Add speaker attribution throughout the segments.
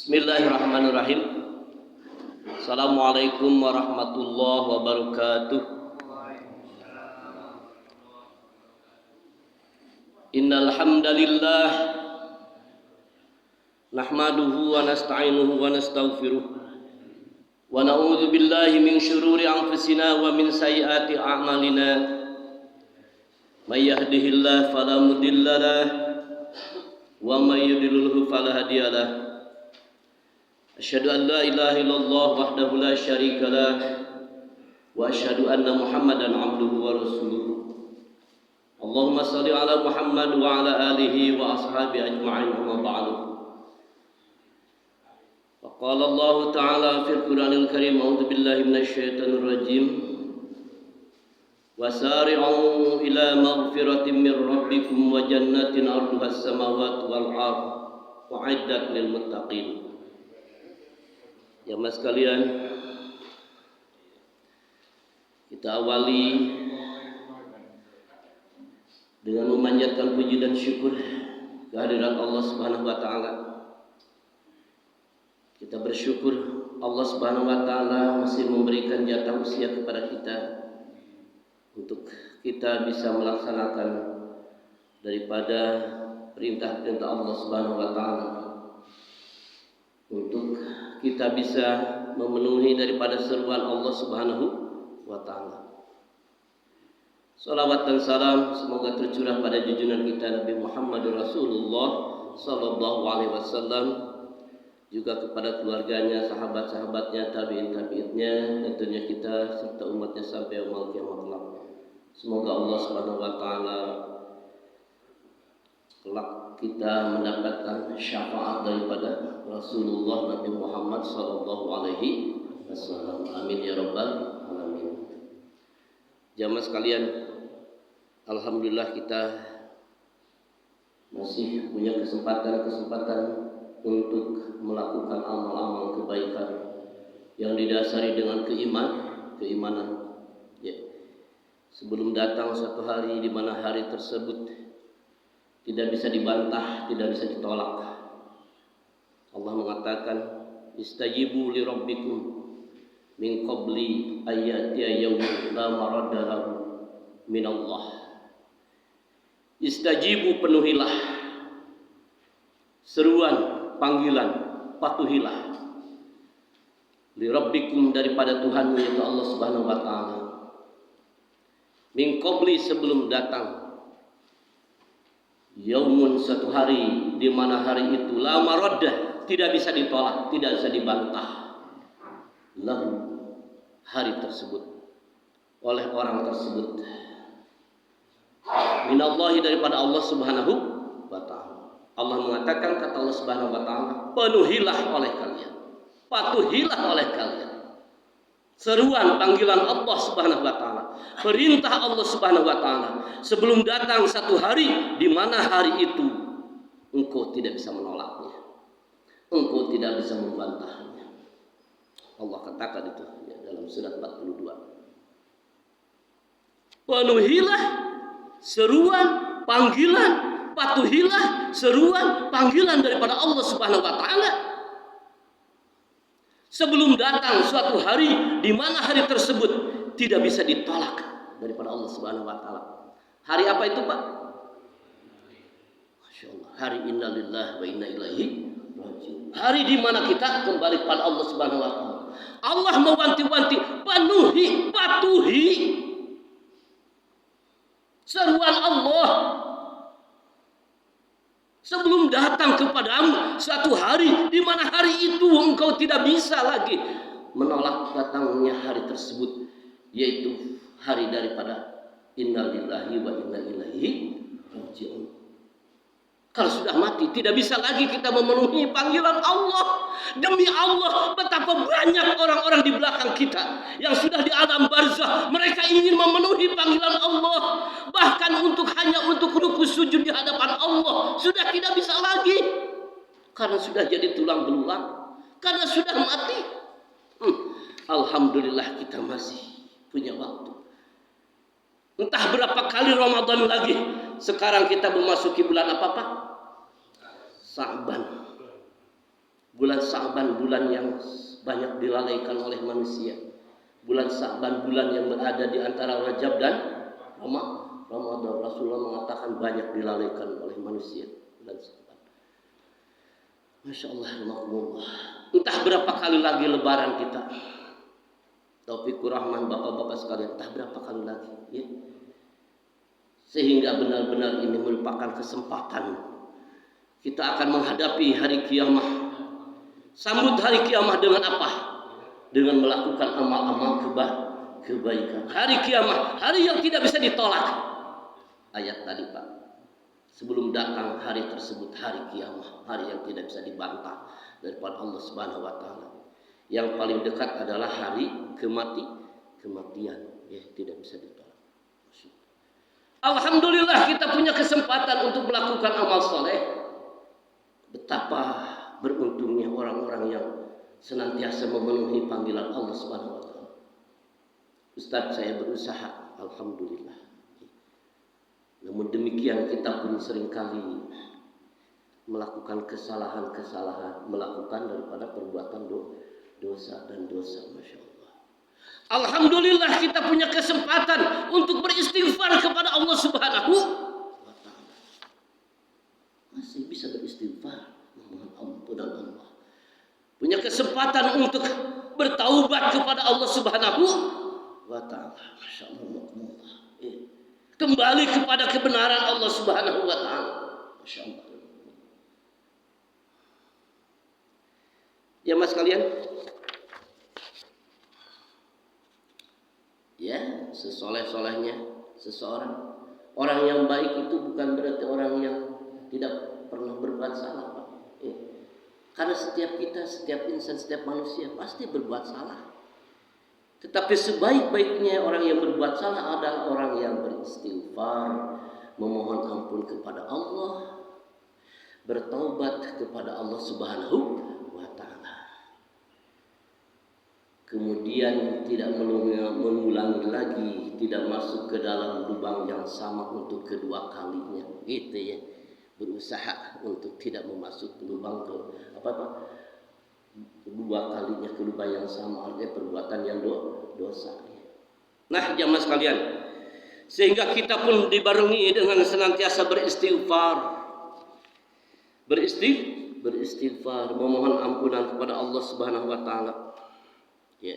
Speaker 1: Bismillahirrahmanirrahim. Assalamualaikum warahmatullahi wabarakatuh. Innal hamdalillah nahmaduhu wa nasta'inuhu wa nastaghfiruh wa na'udzu billahi min syururi anfusina wa min sayyiati a'malina. May yahdihillahu fala mudhillalah wa may yudlilhu fala hadiyalah. Asyhadu an la ilaha illallah wahdahu la syarika lah wa asyhadu anna Muhammadan abduhu wa rasuluh. Allahumma shalli ala Muhammad wa ala alihi wa ashabi ajma'in amma ba'du. Wa qala Allah ta'ala fil Qur'anil Karim a'udzu billahi minasy syaithanir rajim. Wasari'u ila maghfiratin mir rabbikum wa jannatin 'arduha as-samawati wal ardh wa'iddat lil muttaqin. Ya mas sekalian, kita awali dengan memanjatkan puji dan syukur kehadirat Allah Subhanahu wa taala. Kita bersyukur Allah Subhanahu wa taala masih memberikan jatah usia kepada kita untuk kita bisa melaksanakan daripada perintah-perintah Allah Subhanahu wa taala, untuk kita bisa memenuhi daripada seruan Allah Subhanahu wa taala. Salawat dan salam semoga tercurah pada junjungan kita Nabi Muhammad Rasulullah sallallahu alaihi wasallam, juga kepada keluarganya, sahabat-sahabatnya, tabi'in-tabi'innya, tentunya kita serta umatnya sampai yaumul kiamat kelak. Semoga Allah Subhanahu wa taala kelak kita mendapatkan syafaat daripada Rasulullah Nabi Muhammad sallallahu alaihi wasallam. Amin ya rabbal alamin. Jamaah sekalian, alhamdulillah kita masih punya kesempatan untuk melakukan amal-amal kebaikan yang didasari dengan keimanan. Ya. Sebelum datang satu hari di mana hari tersebut tidak bisa dibantah, tidak bisa ditolak. Allah mengatakan, istajibu li rabbikum min qabli ayatiya yawmin la maradda lahu min Allah. Istajibu, penuhilah seruan, panggilan, patuhilah li rabbikum, daripada Tuhanmu yaitu Allah Subhanahu wa taala. Min qabli, sebelum datang, yaumun, satu hari, di mana hari itu la maraddah, tidak bisa ditolak, tidak bisa dibantah, lahu, hari tersebut, oleh orang tersebut, minallahi, daripada Allah Subhanahu wa taala. Allah mengatakan, kata Allah Subhanahu wa taala, penuhilah oleh kalian, patuhilah oleh kalian seruan, panggilan Allah Subhanahu wa taala, perintah Allah Subhanahu wa taala, sebelum datang satu hari di mana hari itu engkau tidak bisa menolaknya, engkau tidak bisa membantahnya. Allah katakan itu ya, dalam surat 42. Penuhilah seruan, panggilan, patuhilah seruan, panggilan daripada Allah Subhanahu wa taala sebelum datang suatu hari di mana hari tersebut tidak bisa ditolak daripada Allah Subhanahu wa taala. Hari apa itu, Pak? Masya Allah, hari inna lillahi wa inna ilaihi raji'un. Hari di mana kita kembali kepada Allah Subhanahu wa taala. Allah mewanti-wanti, penuhi, patuhi seruan Allah sebelum datang kepadamu suatu hari di mana hari itu engkau tidak bisa lagi menolak datangnya hari tersebut, yaitu hari daripada innalillahi wa inna ilaihi raji'un. Kalau sudah mati tidak bisa lagi kita memenuhi panggilan Allah. Demi Allah, betapa banyak orang-orang di belakang kita yang sudah di alam barzah, mereka ingin memenuhi panggilan Allah, bahkan hanya untuk ruku sujud di hadapan Allah sudah tidak bisa lagi, karena sudah jadi tulang belulang, karena sudah mati. Alhamdulillah kita masih punya waktu. Entah berapa kali Ramadan lagi. Sekarang kita memasuki bulan apa, Pak? Sa'ban. Bulan Sa'ban bulan yang banyak dilalaikan oleh manusia. Bulan Sa'ban bulan yang berada di antara Rajab dan Ramadan. Rasulullah mengatakan banyak dilalaikan oleh manusia bulan Sa'ban. Masya Allah, entah berapa kali lagi lebaran kita. Taufikur Rahman, bapak-bapak sekalian, entah berapa kali lagi, ya. Sehingga benar-benar ini merupakan kesempatan kita akan menghadapi hari kiamah. Sambut hari kiamah dengan apa? Dengan melakukan amal-amal kebaikan. Hari kiamah, hari yang tidak bisa ditolak. Ayat tadi Pak, sebelum datang hari tersebut, hari kiamah, hari yang tidak bisa dibantah daripada Allah Subhanahu wa taala. Yang paling dekat adalah hari kematian, ya, tidak bisa ditolak. Alhamdulillah kita punya kesempatan untuk melakukan amal soleh. Betapa beruntungnya orang-orang yang senantiasa memenuhi panggilan Allah Subhanahu wa taala. Ustaz, saya berusaha, alhamdulillah. Namun demikian kita pun seringkali melakukan kesalahan-kesalahan, melakukan daripada perbuatan dosa dan dosa, Masya Allah. Alhamdulillah kita punya kesempatan untuk beristighfar kepada Allah Subhanahu wa taala. Masih bisa beristighfar, memohon ampunan Allah. Punya kesempatan untuk bertaubat kepada Allah Subhanahu wa taala. Masya Allah. Kembali kepada kebenaran Allah Subhanahu wa taala. Masya Allah. Ya mas kalian, ya, sesoleh-solehnya seseorang, orang yang baik itu bukan berarti orang yang tidak pernah berbuat salah, Pak. Ya. Karena setiap kita, setiap insan, setiap manusia pasti berbuat salah. Tetapi sebaik-baiknya orang yang berbuat salah adalah orang yang beristighfar, memohon ampun kepada Allah, bertaubat kepada Allah Subhanahu wa taala. Kemudian tidak mengulangi lagi, tidak masuk ke dalam lubang yang sama untuk kedua kalinya, gitu ya. Berusaha untuk tidak memasuki lubang dua kalinya ke lubang yang sama, artinya perbuatan yang dosa. Nah, jamaah sekalian, sehingga kita pun dibarengi dengan senantiasa beristighfar, memohon ampunan kepada Allah Subhanahu wa taala. Ya.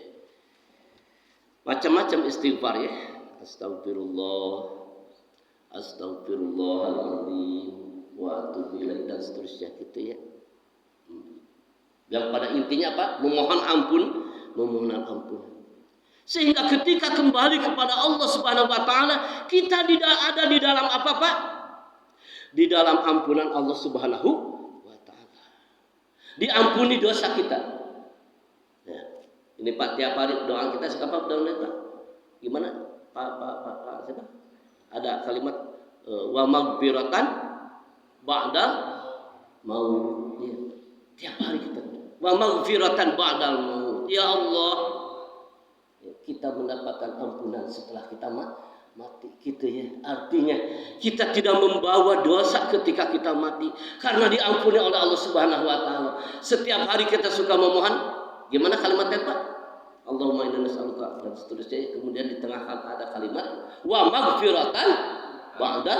Speaker 1: Macam-macam istighfar, ya. Astagfirullahaladzim wa atubu ilaih dan seterusnya, gitu ya. Yang pada intinya apa? Memohon ampun. Sehingga ketika kembali kepada Allah Subhanahu wa taala, kita tidak ada di dalam apa, Pak? Di dalam ampunan Allah Subhanahu wa taala. Diampuni dosa kita. Ya. Ini Pak, tiap hari doa kita siapa doa Pak? Gimana? Pak siapa? Ada kalimat wa maghfiratan ba'da maut. Ya. Tiap hari kita wa maghfiratan ba'dal maut. Ya Allah, kita mendapatkan ampunan setelah kita mati, gitu ya. Artinya kita tidak membawa dosa ketika kita mati karena diampuni oleh Allah Subhanahu wa taala. Setiap hari kita suka memohon, gimana kalimatnya Pak? Allahumma inna nas'aluka dan seterusnya. Kemudian di tengah ada kalimat wa maghfiratan ba'da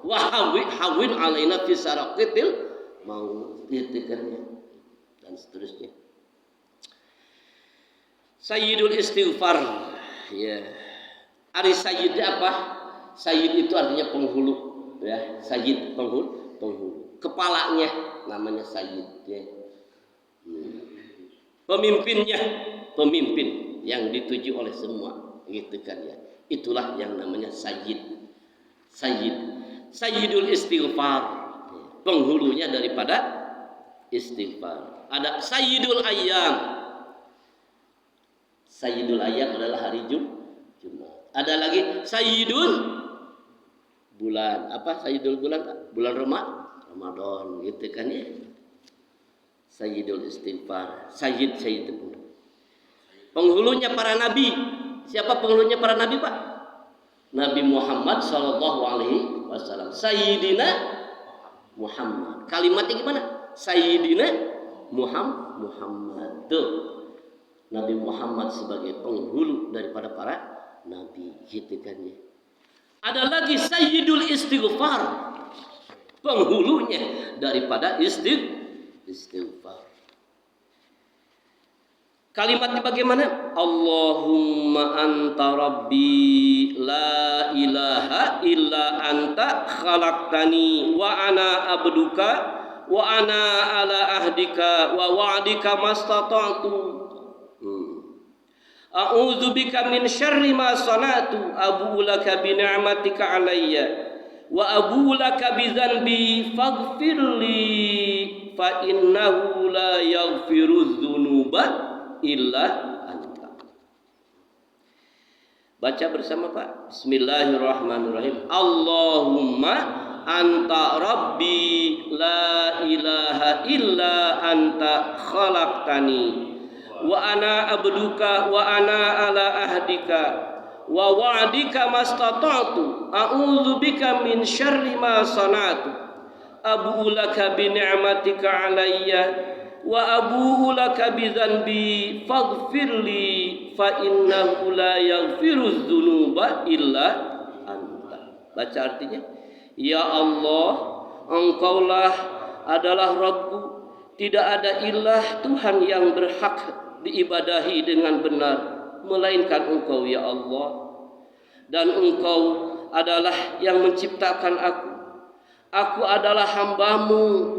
Speaker 1: wa hawin alaina fi saraqatil maut, dan seterusnya. Sayyidul istighfar, ya. Ari sayyid apa? Sayyid itu artinya penghulu, ya. Sayyid penghulu. Kepalanya namanya sayyid, ya. Pemimpin yang dituju oleh semua, gitu kan ya. Itulah yang namanya sayyid. Sayyidul istighfar, penghulunya daripada istighfar. Ada sayyidul ayyam. Sayyidul ayyam adalah hari Jumat. Ada lagi sayyidul bulan. Apa sayyidul bulan? Bulan Ramadan, gitu kan ya. Sayyidul istighfar, sayyid. Penghulunya para nabi. Siapa penghulunya para nabi, Pak? Nabi Muhammad sallallahu alaihi wasallam. Sayyidina Muhammad. Kalimatnya gimana? Sayyidina Muhammad. Tuh, Nabi Muhammad sebagai penghulu daripada para nabi, gitu kan ya. Ada lagi Sayyidul Istighfar, penghulunya daripada istighfar. Kalimatnya bagaimana? Allahumma anta rabbi la ilaha illa anta khalaqtani wa ana abduka wa ana ala ahdika wa wa'dika mastata'tu. A'udzu bika min syarri ma sana'tu abu'u laka bi ni'matika alayya wa abu'u laka bi dzanbi faghfirli fa innahu la yaghfiru dzunuba illa anta. Baca bersama Pak. Bismillahirrahmanirrahim. Allahumma anta rabbi la ilaha illa anta khalaqtani wa ana abduka wa ana ala ahdika wa wa'dika mastata'tu a'udzu bika min syarri ma sana'tu abu'u laka bi ni'matika alayya wa abu'u laka bi dzanbi faghfirli fa innahu la yaghfiru dzunuba illa anta. Baca artinya, ya Allah, Engkaulah adalah Rabbku, tidak ada ilah Tuhan yang berhak diibadahi dengan benar melainkan Engkau ya Allah, dan Engkau adalah yang menciptakan aku. Aku adalah hamba-Mu.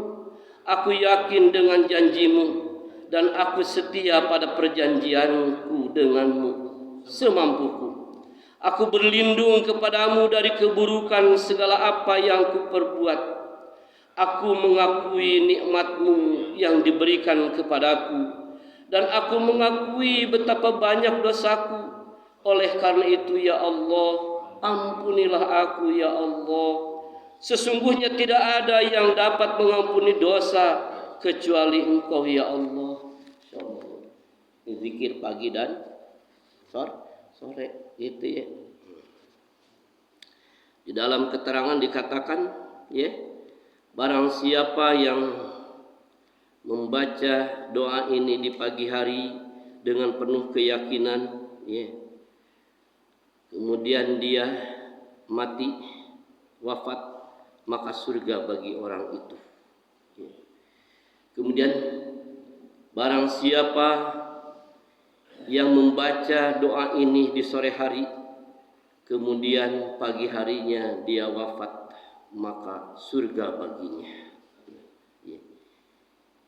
Speaker 1: Aku yakin dengan janji-Mu dan aku setia pada perjanjianku denganmu semampuku. Aku berlindung kepadamu dari keburukan segala apa yang kuperbuat. Aku mengakui nikmat-Mu yang diberikan kepadaku dan aku mengakui betapa banyak dosaku. Oleh karena itu ya Allah, ampunilah aku ya Allah. Sesungguhnya tidak ada yang dapat mengampuni dosa kecuali Engkau ya Allah. Ini zikir pagi dan sore gitu ya. Di dalam keterangan dikatakan ya, barang siapa yang membaca doa ini di pagi hari dengan penuh keyakinan ya, kemudian dia mati wafat, maka surga bagi orang itu. Kemudian barang siapa yang membaca doa ini di sore hari, kemudian pagi harinya dia wafat, maka surga baginya.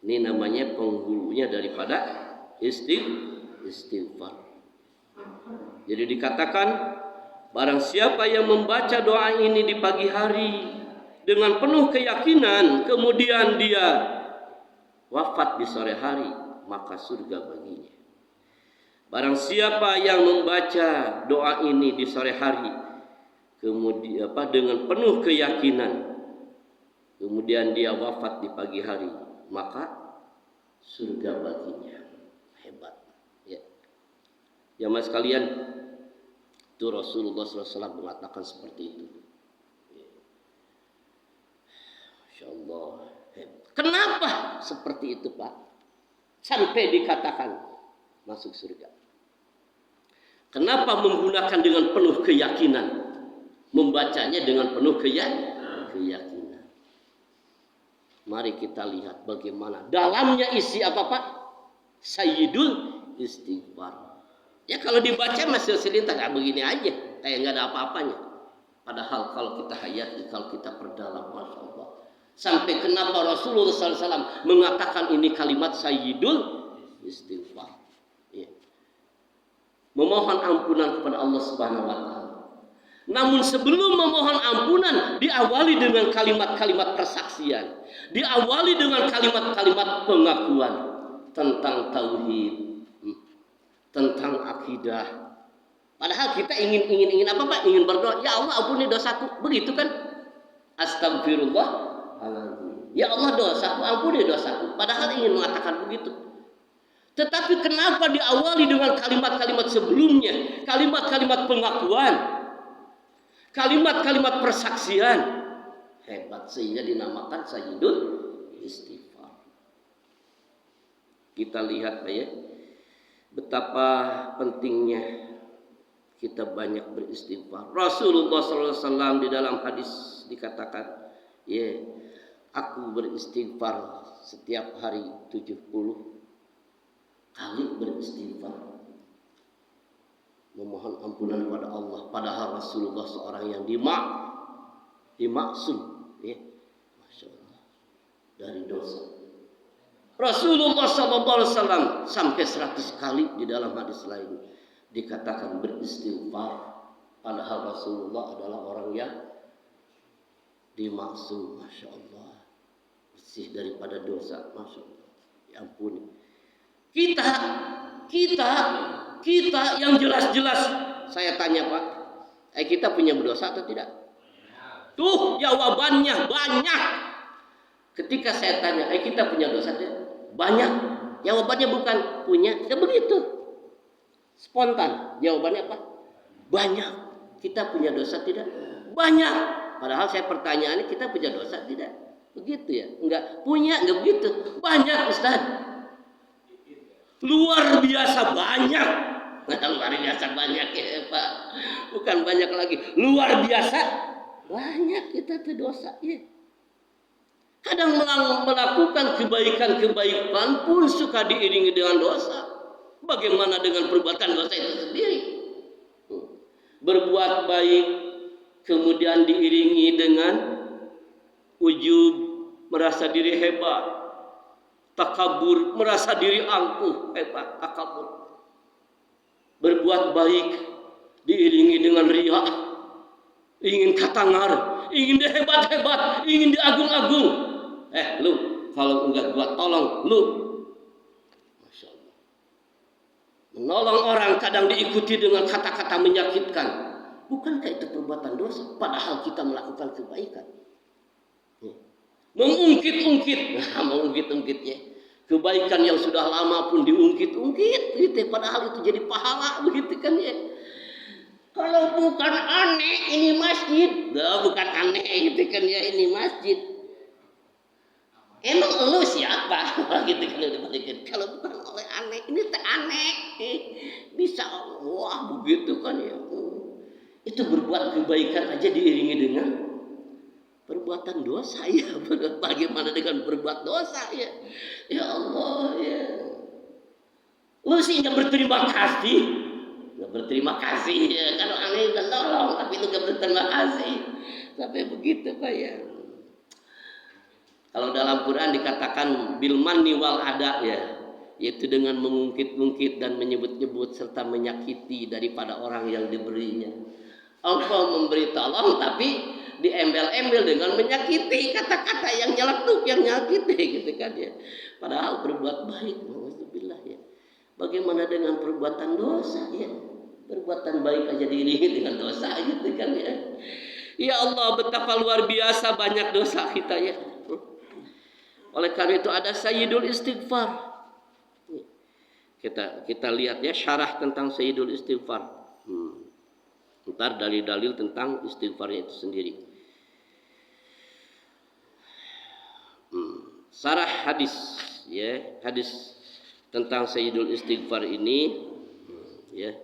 Speaker 1: Ini namanya penghulunya daripada istighfar. Jadi dikatakan barang siapa yang membaca doa ini di pagi hari dengan penuh keyakinan, kemudian dia wafat di sore hari, maka surga baginya. Barang siapa yang membaca doa ini di sore hari, kemudian dengan penuh keyakinan, kemudian dia wafat di pagi hari, maka surga baginya. Hebat. Ya, jamaah sekalian, itu Rasulullah SAW mengatakan seperti itu. Allah. Kenapa seperti itu Pak? Sampai dikatakan masuk surga. Kenapa menggunakan dengan penuh keyakinan? Membacanya dengan penuh keyakinan. Mari kita lihat bagaimana dalamnya isi apa Pak? Sayyidul Istighfar. Ya kalau dibaca masih selintas begini aja, kayak nggak ada apa-apanya. Padahal kalau kita hayati, kalau kita perdalam, masya Allah. Sampai kenapa Rasulullah SAW mengatakan ini kalimat Sayyidul Istighfar. Ya. Memohon ampunan kepada Allah Subhanahu Wa Taala. Namun sebelum memohon ampunan, diawali dengan kalimat-kalimat persaksian, diawali dengan kalimat-kalimat pengakuan tentang tauhid, tentang akidah. Padahal kita ingin apa Pak? Ingin berdoa, ya Allah ampuni dosaku, begitu kan? Astagfirullah. Ya Allah dosaku, ampuni dosaku. Padahal ingin mengatakan begitu. Tetapi kenapa diawali dengan kalimat-kalimat sebelumnya? Kalimat-kalimat pengakuan, kalimat-kalimat persaksian. Hebat, sehingga dinamakan Sayyidul Istighfar. Kita lihat ya, betapa pentingnya kita banyak beristighfar. Rasulullah SAW di dalam hadis dikatakan, ya, aku beristighfar setiap hari 70 kali beristighfar, memohon ampunan kepada Allah. Padahal Rasulullah seorang yang dimaksum, ya, Masya Allah, dari dosa. Rasulullah SAW sampai 100 kali di dalam hadis lain dikatakan beristighfar. Padahal Rasulullah adalah orang yang dimaksum, Masya Allah, bersih daripada dosa, Masya Allah, ya ampuni. Kita yang jelas-jelas, saya tanya Pak, kita punya berdosa atau tidak? Tuh jawabannya banyak. Ketika saya tanya, kita punya dosa tidak? Banyak. Jawabannya bukan punya, ya begitu. Spontan. Jawabannya apa? Banyak. Kita punya dosa tidak? Banyak. Padahal saya pertanyaannya, kita punya dosa tidak? Begitu ya? Enggak punya, enggak begitu. Banyak, Ustaz. Luar biasa banyak. Luar biasa banyak ya Pak. Bukan banyak lagi. Luar biasa banyak kita tuh dosa ya. Kadang melakukan kebaikan-kebaikan pun suka diiringi dengan dosa. Bagaimana dengan perbuatan dosa itu sendiri? Berbuat baik kemudian diiringi dengan ujub, merasa diri hebat, takabur, merasa diri angkuh, hebat, takabur. Berbuat baik diiringi dengan riya, ingin katangar, ingin dihebat-hebat, ingin diagung-agung. Lu kalau enggak gua tolong lu. Masya Allah. Menolong orang kadang diikuti dengan kata-kata menyakitkan. Bukankah itu perbuatan dosa? Padahal kita melakukan kebaikan. Mengungkit-ungkit, mengungkit-ungkit ya. Kebaikan yang sudah lama pun diungkit-ungkit, gitu. Padahal itu jadi pahala, begitu kan ya. Kalau bukan aneh ini masjid, bukan aneh gitu kan ya, ini masjid. Emang lu siapa? Gitu kan udah balikin. Kalau bukan oleh aneh, ini teh aneh. Bisa wah begitu kan ya. Itu berbuat kebaikan aja diiringi dengan perbuatan dosa ya. Bagaimana dengan berbuat dosa ya? Ya Allah ya. Lu sih nggak berterima kasih. Nggak berterima kasih ya. Kalau aneh udah tolong, tapi lu nggak berterima kasih. Sampai begitu Pak ya. Kalau dalam Quran dikatakan bil manni wal ada ya, yaitu dengan mengungkit-ungkit dan menyebut-nyebut serta menyakiti daripada orang yang diberinya. Engkau memberi tolong tapi diembel-embel dengan menyakiti, kata-kata yang nyeletuk, yang nyakiti gitu kan ya. Padahal berbuat baik, alhamdulillah ya. Bagaimana dengan perbuatan dosa ya? Perbuatan baik aja diiringi dengan dosa gitu kan ya. Ya Allah, betapa luar biasa banyak dosa kita ya. Oleh karena itu ada Sayyidul Istighfar. Kita lihat ya syarah tentang Sayyidul Istighfar. Ntar dalil-dalil tentang istighfarnya itu sendiri. Syarah hadis ya, hadis tentang Sayyidul Istighfar ini ya.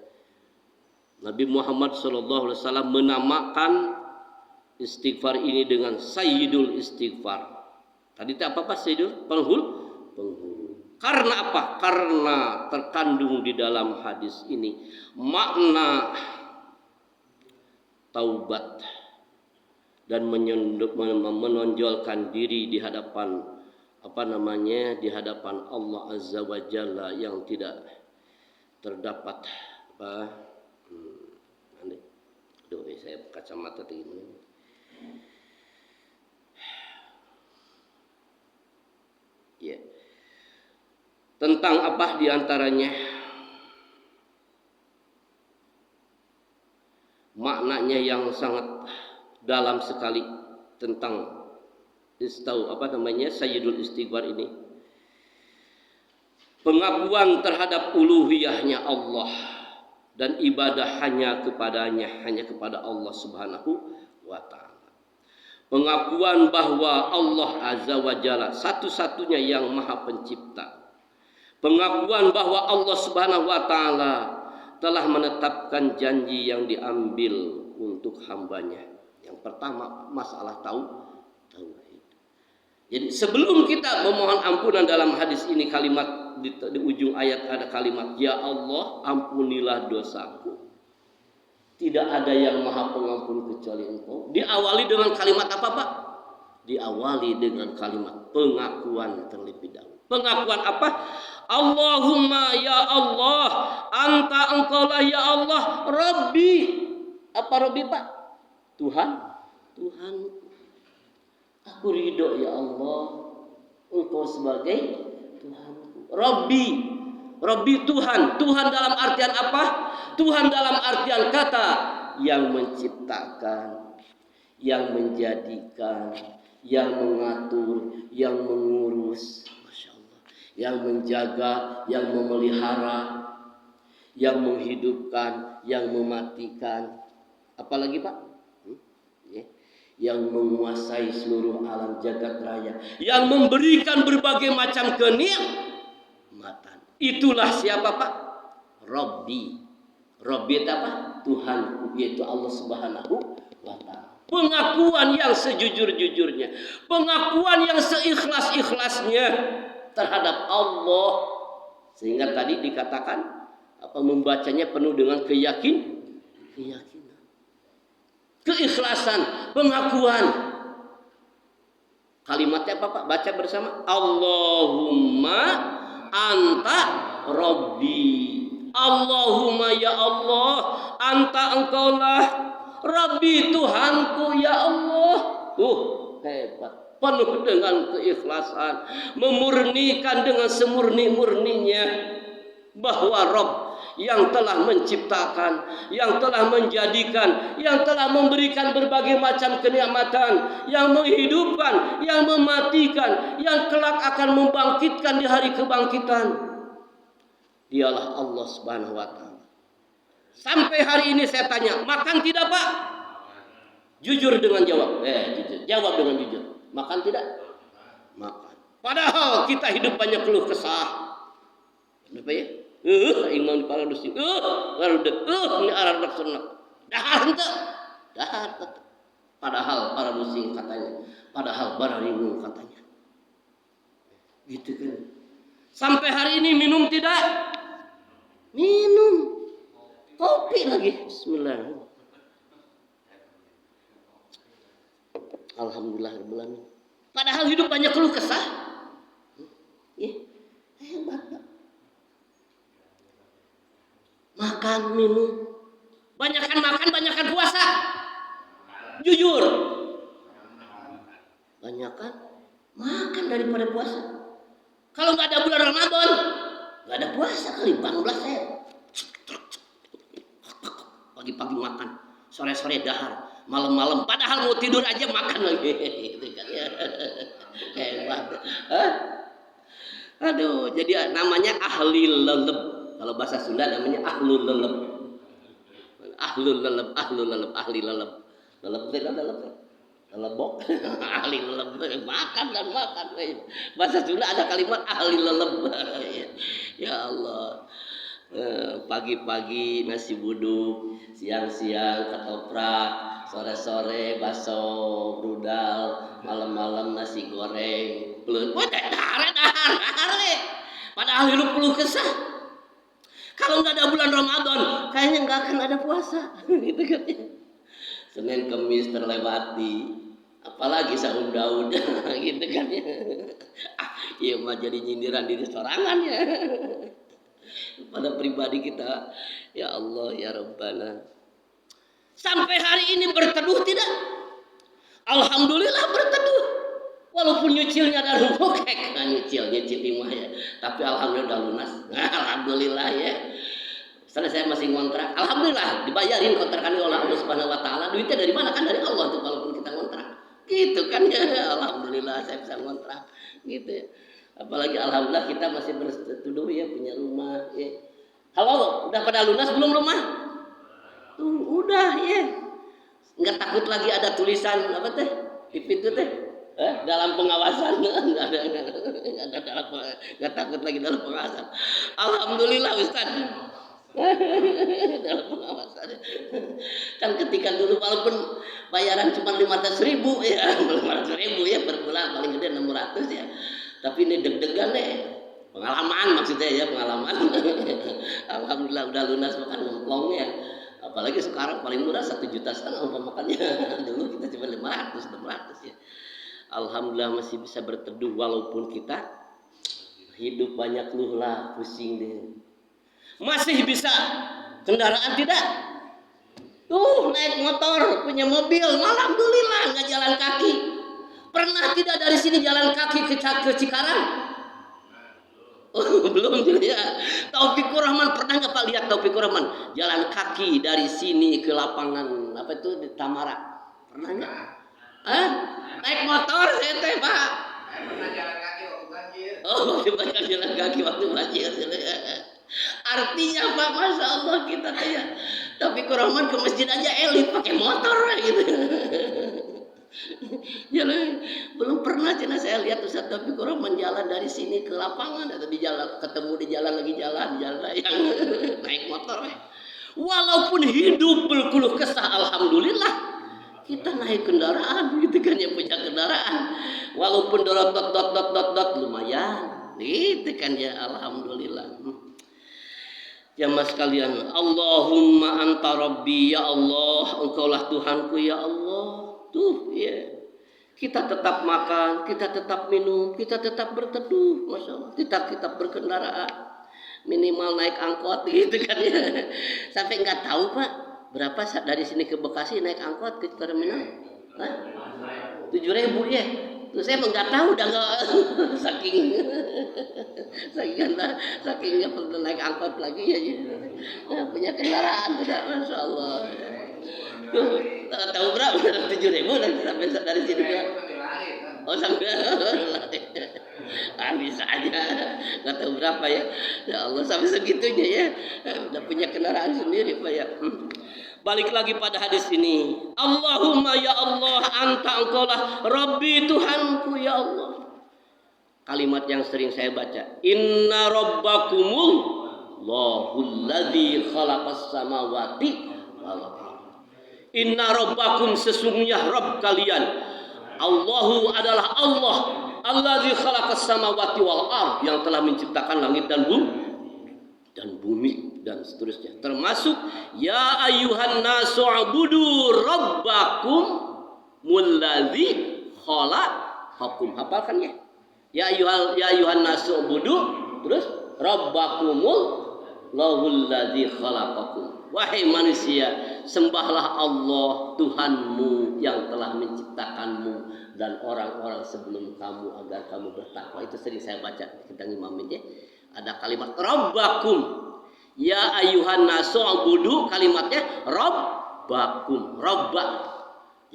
Speaker 1: Nabi Muhammad SAW menamakan istighfar ini dengan Sayyidul Istighfar. Tadi itu apa Sayyidul? Penghulu. Karena apa? Karena terkandung di dalam hadis ini makna taubat dan menonjolkan diri di hadapan di hadapan Allah Azza wa Jalla yang tidak terdapat saya kacamata gimana? Ya. Tentang apa diantaranya? Maknanya yang sangat dalam sekali tentang Sayyidul Istighfar ini. Pengakuan terhadap uluhiyahnya Allah dan ibadah hanya kepada Allah Subhanahu wa ta'ala. Pengakuan bahwa Allah Azza wa Jalla satu-satunya yang maha pencipta, Pengakuan bahwa Allah Subhanahu wa taala telah menetapkan janji yang diambil untuk hambanya. Yang pertama masalah tauhid. Jadi sebelum kita memohon ampunan dalam hadis ini, kalimat di ujung ayat ada kalimat, ya Allah ampunilah dosaku. Tidak ada yang maha pengampun kecuali Engkau. Diawali dengan kalimat apa Pak? Diawali dengan kalimat pengakuan terlebih dahulu. Pengakuan apa? Allahumma ya Allah, anta engkaulah ya Allah, Rabbi. Apa Rabbi Pak? Tuhan. Aku ridho ya Allah, Engkau sebagai Tuhanku. Rabbi Tuhan. Tuhan dalam artian apa? Tuhan dalam artian kata yang menciptakan, yang menjadikan, yang mengatur, yang mengurus, Masya Allah, yang menjaga, yang memelihara, yang menghidupkan, yang mematikan. Apalagi Pak? Yang menguasai seluruh alam jagat raya, yang memberikan berbagai macam kenikmatan. Itulah siapa Pak? Rabbi. Rabbi itu apa? Tuhanku, yaitu Allah Subhanahu wa taala. Pengakuan yang sejujur-jujurnya, pengakuan yang seikhlas-ikhlasnya terhadap Allah, sehingga tadi dikatakan apa, membacanya penuh dengan keyakinan, keikhlasan, pengakuan. Kalimatnya apa Pak? Baca bersama. Allahumma anta Rabbi. Allahumma ya Allah, anta engkaulah Rabbi, Tuhanku ya Allah. Hebat. Penuh dengan keikhlasan, memurnikan dengan semurni-murninya bahwa Rabb yang telah menciptakan, yang telah menjadikan, yang telah memberikan berbagai macam kenikmatan, yang menghidupkan, yang mematikan, yang kelak akan membangkitkan di hari kebangkitan. Dialah Allah Subhanahu wa taala. Sampai hari ini saya tanya, makan tidak Pak? Jujur dengan jawab. Jujur. Jawab dengan jujur. Makan tidak? Makan. Padahal kita hidup banyak keluh kesah. Kenapa ya? Imam para dusi. Ini arah sunnah. Dahar ente. Dahar. Padahal para dusi katanya. Padahal bararingu katanya. Gitu kan. Sampai hari ini minum tidak? Minum. Kopi lagi. Bismillah. Alhamdulillahirabbil alamin. Padahal hidup banyak keluh kesah. Hebat. Makan, minum. Banyakan makan, banyakan puasa. Jujur. Banyakan makan daripada puasa. Kalau nggak ada bulan Ramadan, nggak ada puasa kali, 18 saya. Pagi-pagi makan, sore-sore dahar, malam-malam. Padahal mau tidur aja makan lagi. Gitu kan ya. Hebat. Aduh, jadi namanya ahli leleb. Kalau bahasa Sunda namanya ahlul leleb. Ahlul leleb, ahli leleb. Lelebok, ahli leleb, makan dan makan. Bahasa Sunda ada kalimat ahli leleb. Ya Allah. Pagi-pagi nasi buduk, siang-siang ketoprak, sore-sore bakso brudal, malam-malam nasi goreng. Dahar. Padahal hidup keluh kesah. Kalau nggak ada bulan Ramadan, kayaknya nggak akan ada puasa. Gitu kan? Senin Kemis terlewati, apalagi sahur Daud, gitu kan ya. Iya mah jadi nyindiran diri sorangan ya. Pada pribadi kita, ya Allah ya Rabbana. Sampai hari ini berteduh tidak? Alhamdulillah berteduh. Walaupun nyicilnya dari bokek, nyicil imah ya. Tapi alhamdulillah udah lunas. Alhamdulillah ya. Setelah saya masih ngontrak, alhamdulillah dibayarin kontrakannya oleh Allah Subhanahu wa taala. Duitnya dari mana? Kan dari Allah tuh walaupun kita ngontrak. Gitu kan ya. Alhamdulillah saya bisa ngontrak. Gitu ya. Apalagi alhamdulillah kita masih berteduh ya, punya rumah ya. Halo, udah pada lunas belum rumah? Tuh, udah ya. Enggak takut lagi ada tulisan apa teh di pintu teh? Dalam pengawasan nggak takut lagi dalam pengawasan. Alhamdulillah Ustaz. Dalam pengawasan kan ketika dulu walaupun bayaran cuma 500.000 ya 500.000 ya per bulan paling gede 600 ya, tapi ini deg-degan pengalaman maksudnya ya pengalaman. Alhamdulillah udah lunas makan ngomplongnya, apalagi sekarang paling murah 1 juta sana makannya. Dulu kita cuma 500 ya. Alhamdulillah masih bisa berteduh walaupun kita hidup banyak lah pusing deh. Masih bisa kendaraan tidak? Tuh naik motor, punya mobil, alhamdulillah nggak jalan kaki. Pernah tidak dari sini jalan kaki ke Cikarang? Oh, belum juga ya. Taufikur Rahman pernah nggak Pak lihat Taufikur Rahman jalan kaki dari sini ke lapangan apa itu di Tamara? Pernah nggak? Naik motor saya teh Pak.
Speaker 2: Pernah jalan kaki waktu banjir.
Speaker 1: Oh, banyak jalan kaki waktu banjir. Artinya apa? Masya Allah kita kayak Taufikur Rahman ke masjid aja elit pakai motor gitu. Jalan belum pernah cina saya lihat Ustaz Taufikur Rahman jalan dari sini ke lapangan atau di jalan ketemu di jalan yang naik motor. Walaupun hidup berkeluh kesah, alhamdulillah kita naik kendaraan gitu kan yang punya kendaraan. Walaupun dot lumayan gitu kan ya alhamdulillah. Jamaah sekalian, Allahumma anta rabbi ya Allah, engkaulah Tuhanku ya Allah. Tuh ya. Kita tetap makan, kita tetap minum, kita tetap berteduh, Masya Allah. Kita tetap berkendaraan, minimal naik angkot gitu kan ya. Sampai nggak tahu Pak, berapa dari sini ke Bekasi naik angkot ke terminal? 7.000 ya. Terus saya nggak tahu udah nggak sakingnya pernah naik angkot lagi ya. Punya kendaraan tidak, Masya Allah. Tahu berapa? 7.000 sampai dari sini ya. Oh sampai bisa aja. Nggak tahu berapa ya. Ya Allah sampai segitunya ya. Udah punya kendaraan sendiri Pak ya. Balik lagi pada hadis ini. Allahumma ya Allah anta engkaulah Rabbi Tuhanku ya Allah. Kalimat yang sering saya baca. Inna rabbakumul Allahul ladzi khalaqas samawati wal ardh. Inna rabbakum sesungguhnya Rabb kalian. Allahu adalah Allah. Alladzi khalaqas samawati wal ardh yang telah menciptakan langit dan bumi dan seterusnya, termasuk ya ayyuhan nasu ubudu rabbakum mulladzi khalaqakum. Hafalkan ya ayyuhan nasu ubudu terus rabbakumul lahul ladzi khalaqakum. Wahai manusia, sembahlah Allah Tuhanmu yang telah menciptakanmu dan orang-orang sebelum kamu agar kamu bertakwa. Itu sering saya baca kita ngimamin ya. Ada kalimat rabbakum. Ya ayyuhan nasu ubudu, kalimatnya rabbakum. Rabba.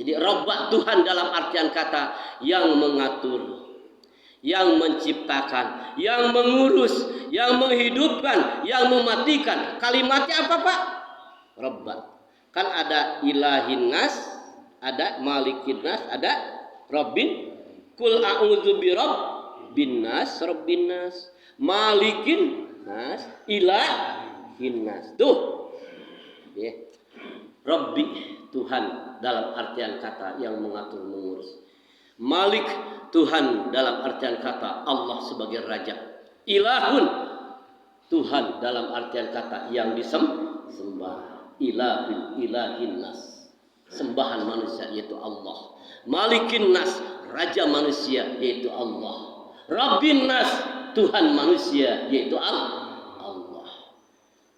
Speaker 1: Jadi rabba Tuhan dalam artian kata yang mengatur, yang menciptakan, yang mengurus, yang menghidupkan, yang mematikan. Kalimatnya apa Pak? Rabba. Kan ada ilahin nas, ada malikin nas, ada rabbin. Kul a'udzu birabbin nas, rabbin nas, malikin nas, ilahin nas. Tuh. Ya. Rabbi Tuhan dalam artian kata yang mengatur mengurus. Malik Tuhan dalam artian kata Allah sebagai raja. Ilahun Tuhan dalam artian kata yang disembah. Ilahin nas, sembahan manusia yaitu Allah. Malikin nas, raja manusia yaitu Allah. Rabbin nas, Tuhan manusia yaitu Allah.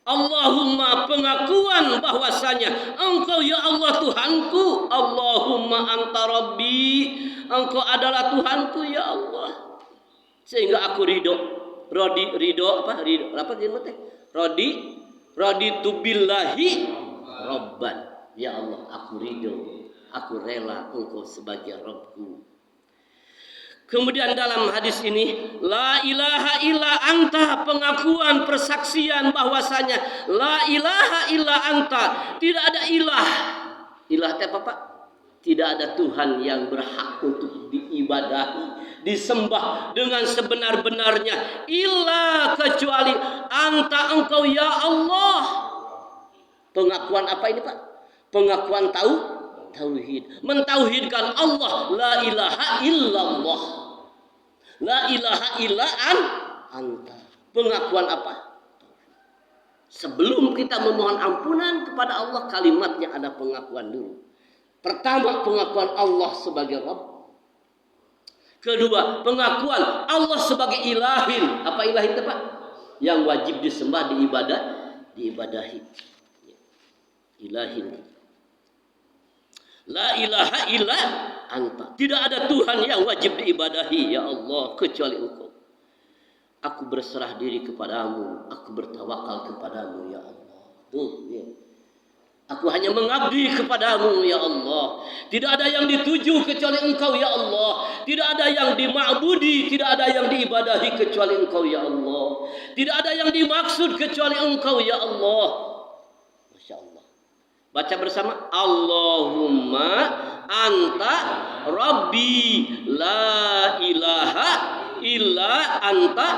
Speaker 1: Allahumma, pengakuan bahwasanya Engkau ya Allah Tuhanku. Allahumma anta rabbi, Engkau adalah Tuhanku ya Allah. Sehingga aku ridho raditu billahi rabban. Ya Allah, aku ridho, aku rela Engkau sebagai Rabbku. Kemudian dalam hadis ini, la ilaha illa anta, pengakuan persaksian bahwasanya la ilaha illa anta, tidak ada ilah. Ilah itu apa Pak? Tidak ada Tuhan yang berhak untuk diibadahi, disembah dengan sebenar-benarnya illa kecuali anta engkau ya Allah. Pengakuan apa ini Pak? Pengakuan tauhid. Mentauhidkan Allah, la ilaha illallah. La ilaha illa anta. Pengakuan apa? Sebelum kita memohon ampunan kepada Allah, kalimatnya ada pengakuan dulu. Pertama, pengakuan Allah sebagai Rabb. Kedua, pengakuan Allah sebagai ilahin. Apa ilahin itu Pak? Yang wajib disembah, diibadahi. Ilahin. La ilaha illa anta. Tidak ada Tuhan yang wajib diibadahi ya Allah kecuali Engkau. Aku berserah diri kepadamu, aku bertawakal kepadamu ya Allah. Tuh, ya. Aku hanya mengabdi kepadamu ya Allah. Tidak ada yang dituju kecuali Engkau ya Allah. Tidak ada yang dima'budi, tidak ada yang diibadahi kecuali Engkau ya Allah. Tidak ada yang dimaksud kecuali Engkau ya Allah. Masya Allah. Baca bersama. Allahumma anta Rabbi la ilaha illa anta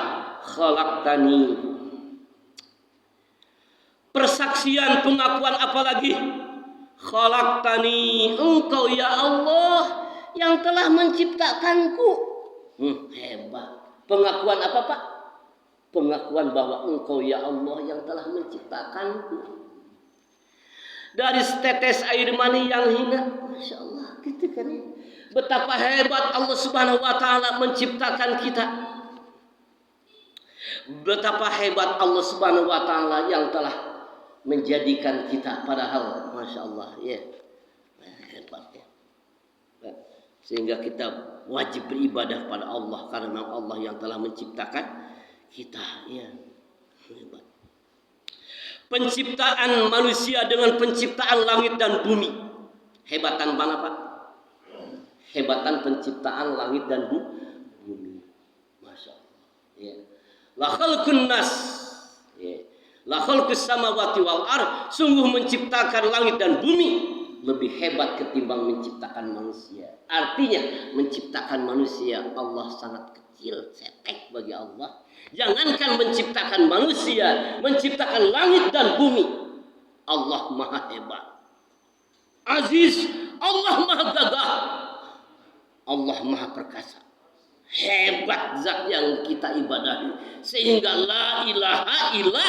Speaker 1: khalaqtani. Persaksian pengakuan apa lagi? Khalaqtani, engkau ya Allah yang telah menciptakanku. Hebat. Pengakuan apa Pak? Pengakuan bahwa engkau ya Allah yang telah menciptakanku. Dari setetes air mani yang hina, Masya Allah, gitu kan ya. Betapa hebat Allah Subhanahu wa Ta'ala menciptakan kita. Betapa hebat Allah Subhanahu wa Ta'ala yang telah menjadikan kita, padahal Masya Allah ya, hebat ya. Sehingga kita wajib beribadah pada Allah karena Allah yang telah menciptakan kita ya. Hebat. Penciptaan manusia dengan penciptaan langit dan bumi. Hebatan mana Pak? Hebatan penciptaan langit dan bumi. Masya Allah ya. La khalqun nas ya. La khalqus samawati wal ard, sungguh menciptakan langit dan bumi lebih hebat ketimbang menciptakan manusia. Artinya menciptakan manusia Allah sangat kecil, cetek bagi Allah. Jangankan menciptakan manusia, menciptakan langit dan bumi, Allah maha hebat. Aziz, Allah maha gagah. Allah maha perkasa. Hebat zat yang kita ibadahi. Sehingga la ilaha illa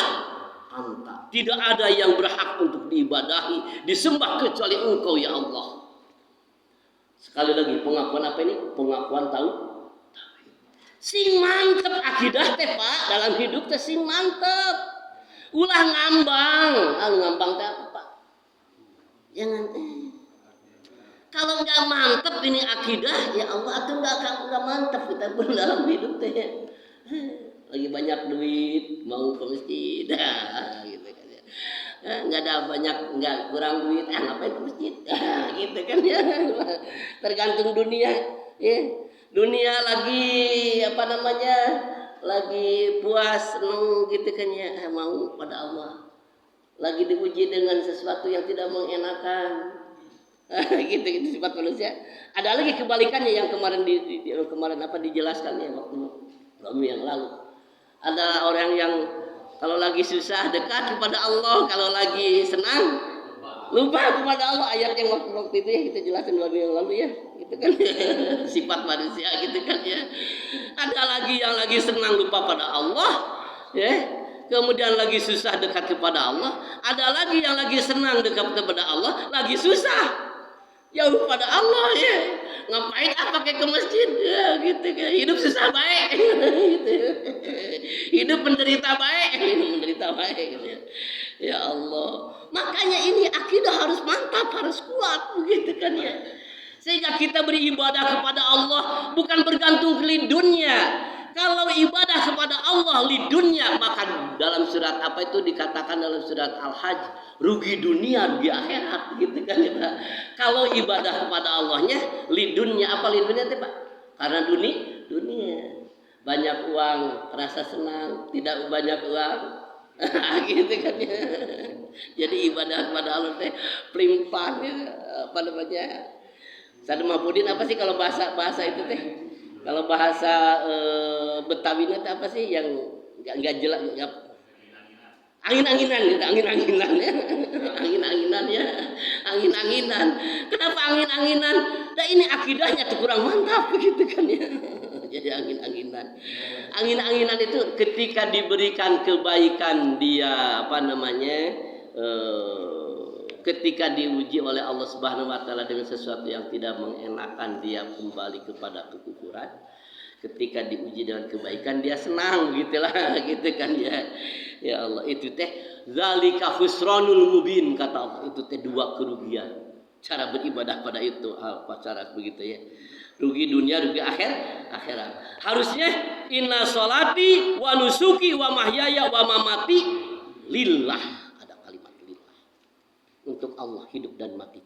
Speaker 1: anta. Tidak ada yang berhak untuk diibadahi, disembah kecuali Engkau ya Allah. Sekali lagi, pengakuan apa ini? Pengakuan tauhid. Sing mantep akidah teh Pak, dalam hidup teh sing mantep. Ulah ngambang, ngambang teh apa Pak? Jangan kalau nggak mantep ini akidah, ya Allah itu nggak mantep kita pun dalam hidup teh. Lagi banyak duit mau ke masjid, gitu kan ya. Nggak ada banyak, nggak kurang duit, ngapain ke masjid, gitu kan ya. Tergantung dunia, ya. Dunia lagi apa namanya, lagi puas, seneng gitu kan ya, mau pada Allah. Lagi diuji dengan sesuatu yang tidak mengenakan, gitu sifat manusia. Ada lagi kebalikannya yang kemarin kemarin apa dijelaskan ya waktu yang lalu. Ada orang yang kalau lagi susah dekat kepada Allah, kalau lagi senang lupa kepada Allah. Ayat yang waktu itu ya kita jelasin lalu yang lalu ya, gitu kan. Sifat manusia gitu kan ya. Ada lagi yang lagi senang lupa pada Allah, ya. Kemudian lagi susah dekat kepada Allah. Ada lagi yang lagi senang dekat kepada Allah, lagi susah jauh pada Allah ya. Ngapain pakai ke masjid ya, gitu kan. Hidup susah baik. Gitu. Hidup menderita baik, gitu ya. Ya Allah. Makanya ini akidah harus mantap, harus kuat begitu kan ya. Sehingga kita beribadah kepada Allah bukan bergantung ke lidunnya. Kalau ibadah kepada Allah lidunnya, maka dalam surat apa itu dikatakan dalam surat Al-Hajj, rugi dunia, rugi akhirat, gitu kan ya Pak. Kalau ibadah kepada Allahnya lidunnya, apa lidunnya itu Pak? Karena dunia banyak uang terasa senang, tidak banyak uang gitu kan ya. Jadi ibadah kepada Allah teh pelimpan ya, apa namanya, Ustaz Mahfudin apa sih kalau bahasa itu teh? Kalau bahasa Betawinya teh apa sih yang enggak jelas, angin-anginan gitu, angin-anginan ya. Angin-anginan ya. Angin-anginan. Kenapa angin-anginan? Nah ini akidahnya tuh kurang mantap begitu kan ya. Jadi angin-anginan. Angin-anginan itu ketika diberikan kebaikan dia ketika diuji oleh Allah Subhanahu wa taala dengan sesuatu yang tidak mengenakan, dia kembali kepada kekufuran. Ketika diuji dengan kebaikan dia senang gitulah gitu kan ya. Ya Allah, itu teh zalika khusranul mubin kata Allah. Itu teh dua kerugian. Cara beribadah pada itu cara begitu ya. Rugi dunia, rugi akhirat. Harusnya inna sholati wa nusuki wa mahyaya wa mamati lillah. Ada kalimat lillah. Untuk Allah hidup dan mati.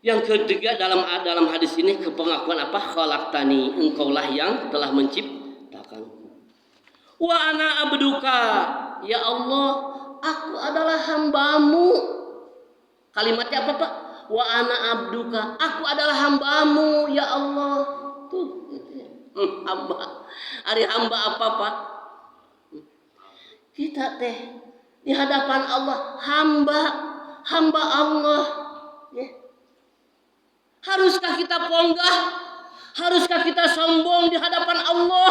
Speaker 1: Yang ketiga dalam hadis ini pengakuan apa? Khalaqtani, engkaulah yang telah menciptakanku. Wa ana abduka, ya Allah, aku adalah hambamu. Kalimatnya apa Pak? Wa ana abduka, aku adalah hambamu, ya Allah. Tuh, hamba. Ari hamba apa Pak? Kita teh di hadapan Allah hamba Allah. Ya. Haruskah kita ponggah? Haruskah kita sombong di hadapan Allah?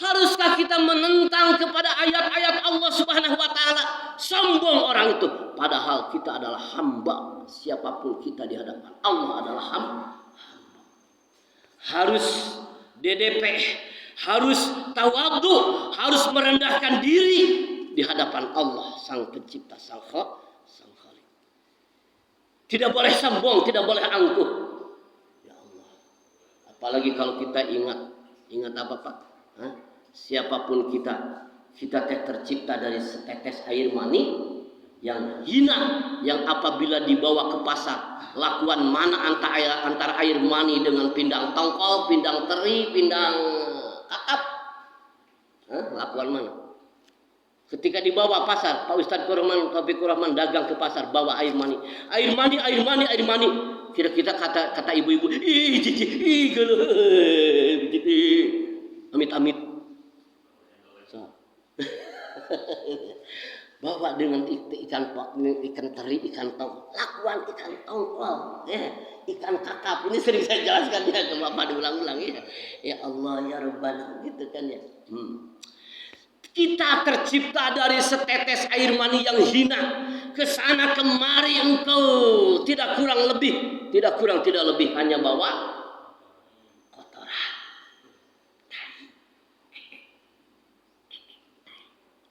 Speaker 1: Haruskah kita menentang kepada ayat-ayat Allah Subhanahu wa taala? Sombong orang itu, padahal kita adalah hamba. Siapapun kita di hadapan Allah adalah hamba. Harus DDP, harus tawadhu, harus merendahkan diri di hadapan Allah Sang Pencipta, Sang Khaliq. Tidak boleh sombong, tidak boleh angkuh. Ya Allah. Apalagi kalau kita ingat apa Pak? Siapapun kita teh tercipta dari setetes air mani yang hina, yang apabila dibawa ke pasar, lakuan mana antara air mani dengan pindang tongkol, pindang teri, pindang kakap? Lakuan mana? Ketika dibawa pasar, Pak Ustadz Taufikur Rahman dagang ke pasar, bawa air mani. Kira-kira kata ibu-ibu, amit-amit. So. Bawa dengan ikan teri, ikan tongkol, lakuan ikan tongkol, ikan kakap. Ini sering saya jelaskan ya ke Bapak diulang-ulang ya. Ya Allah ya Rabbana gitu kan ya. Kita tercipta dari setetes air mani yang hina. Kesana kemari engkau tidak kurang tidak lebih hanya bawa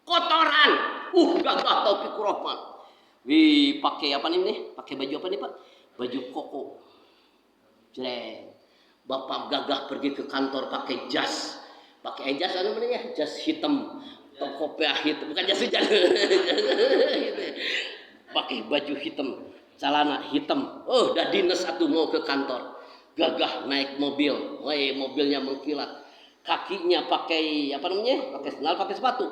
Speaker 1: kotoran. Gagah Taufikur Rahman. Pakai apa nih? Pakai baju apa nih Pak? Baju koko. Jreng. Bapak gagah pergi ke kantor pakai jas. Pakai jas apa namanya? Jas hitam. Kopiah hitam, bukan jas hujan. Pakai baju hitam, celana hitam. Udah dinas atau mau ke kantor. Gagah naik mobil. Mobilnya mengkilat. Kakinya pakai apa namanya? Pakai sandal, pakai sepatu.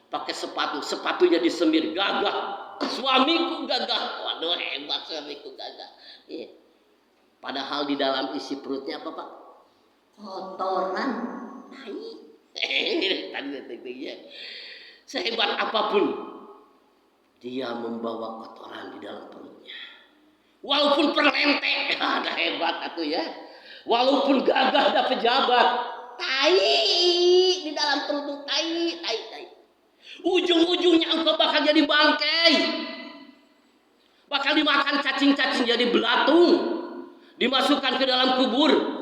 Speaker 1: Pakai sepatunya disemir. Gagah. Suamiku gagah. Waduh hebat suamiku gagah. Iya. Padahal di dalam isi perutnya apa Pak? Kotoran. Tai. Sehebat apapun dia membawa kotoran di dalam perutnya, walaupun perlente ada hebat atuh ya, walaupun gagah ada pejabat, tai di dalam perut tai. Ujung-ujungnya engkau bakal jadi bangkai, bakal dimakan cacing-cacing jadi belatung, dimasukkan ke dalam kubur.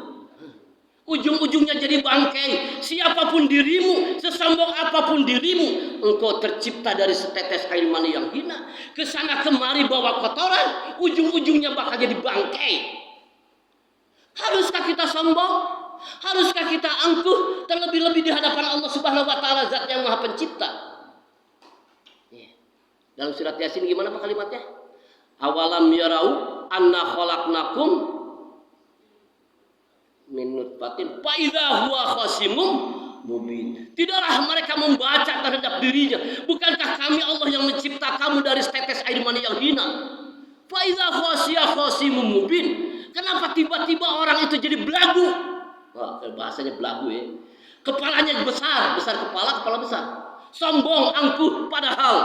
Speaker 1: Ujung-ujungnya jadi bangkai. Siapapun dirimu, sesombong apapun dirimu, engkau tercipta dari setetes air mani yang hina. Kesana kemari bawa kotoran, ujung-ujungnya bakal jadi bangkai. Haruskah kita sombong? Haruskah kita angkuh? Terlebih-lebih di hadapan Allah Subhanahu wa taala, Zat yang Maha Pencipta. Dalam surat Yasin gimana Pak kalimatnya? Awalam yarau anna khalaqnakum min nutfatin fa idza huwa khasimum mubin. Tidaklah mereka membaca terhadap dirinya, bukankah kami Allah yang mencipta kamu dari setetes air mani yang hina? Fa Faiza khosya khosimun mubin. Kenapa tiba-tiba orang itu jadi belagu? Wah, bahasanya belagu ya. Kepalanya besar kepala besar. Sombong, angkuh, padahal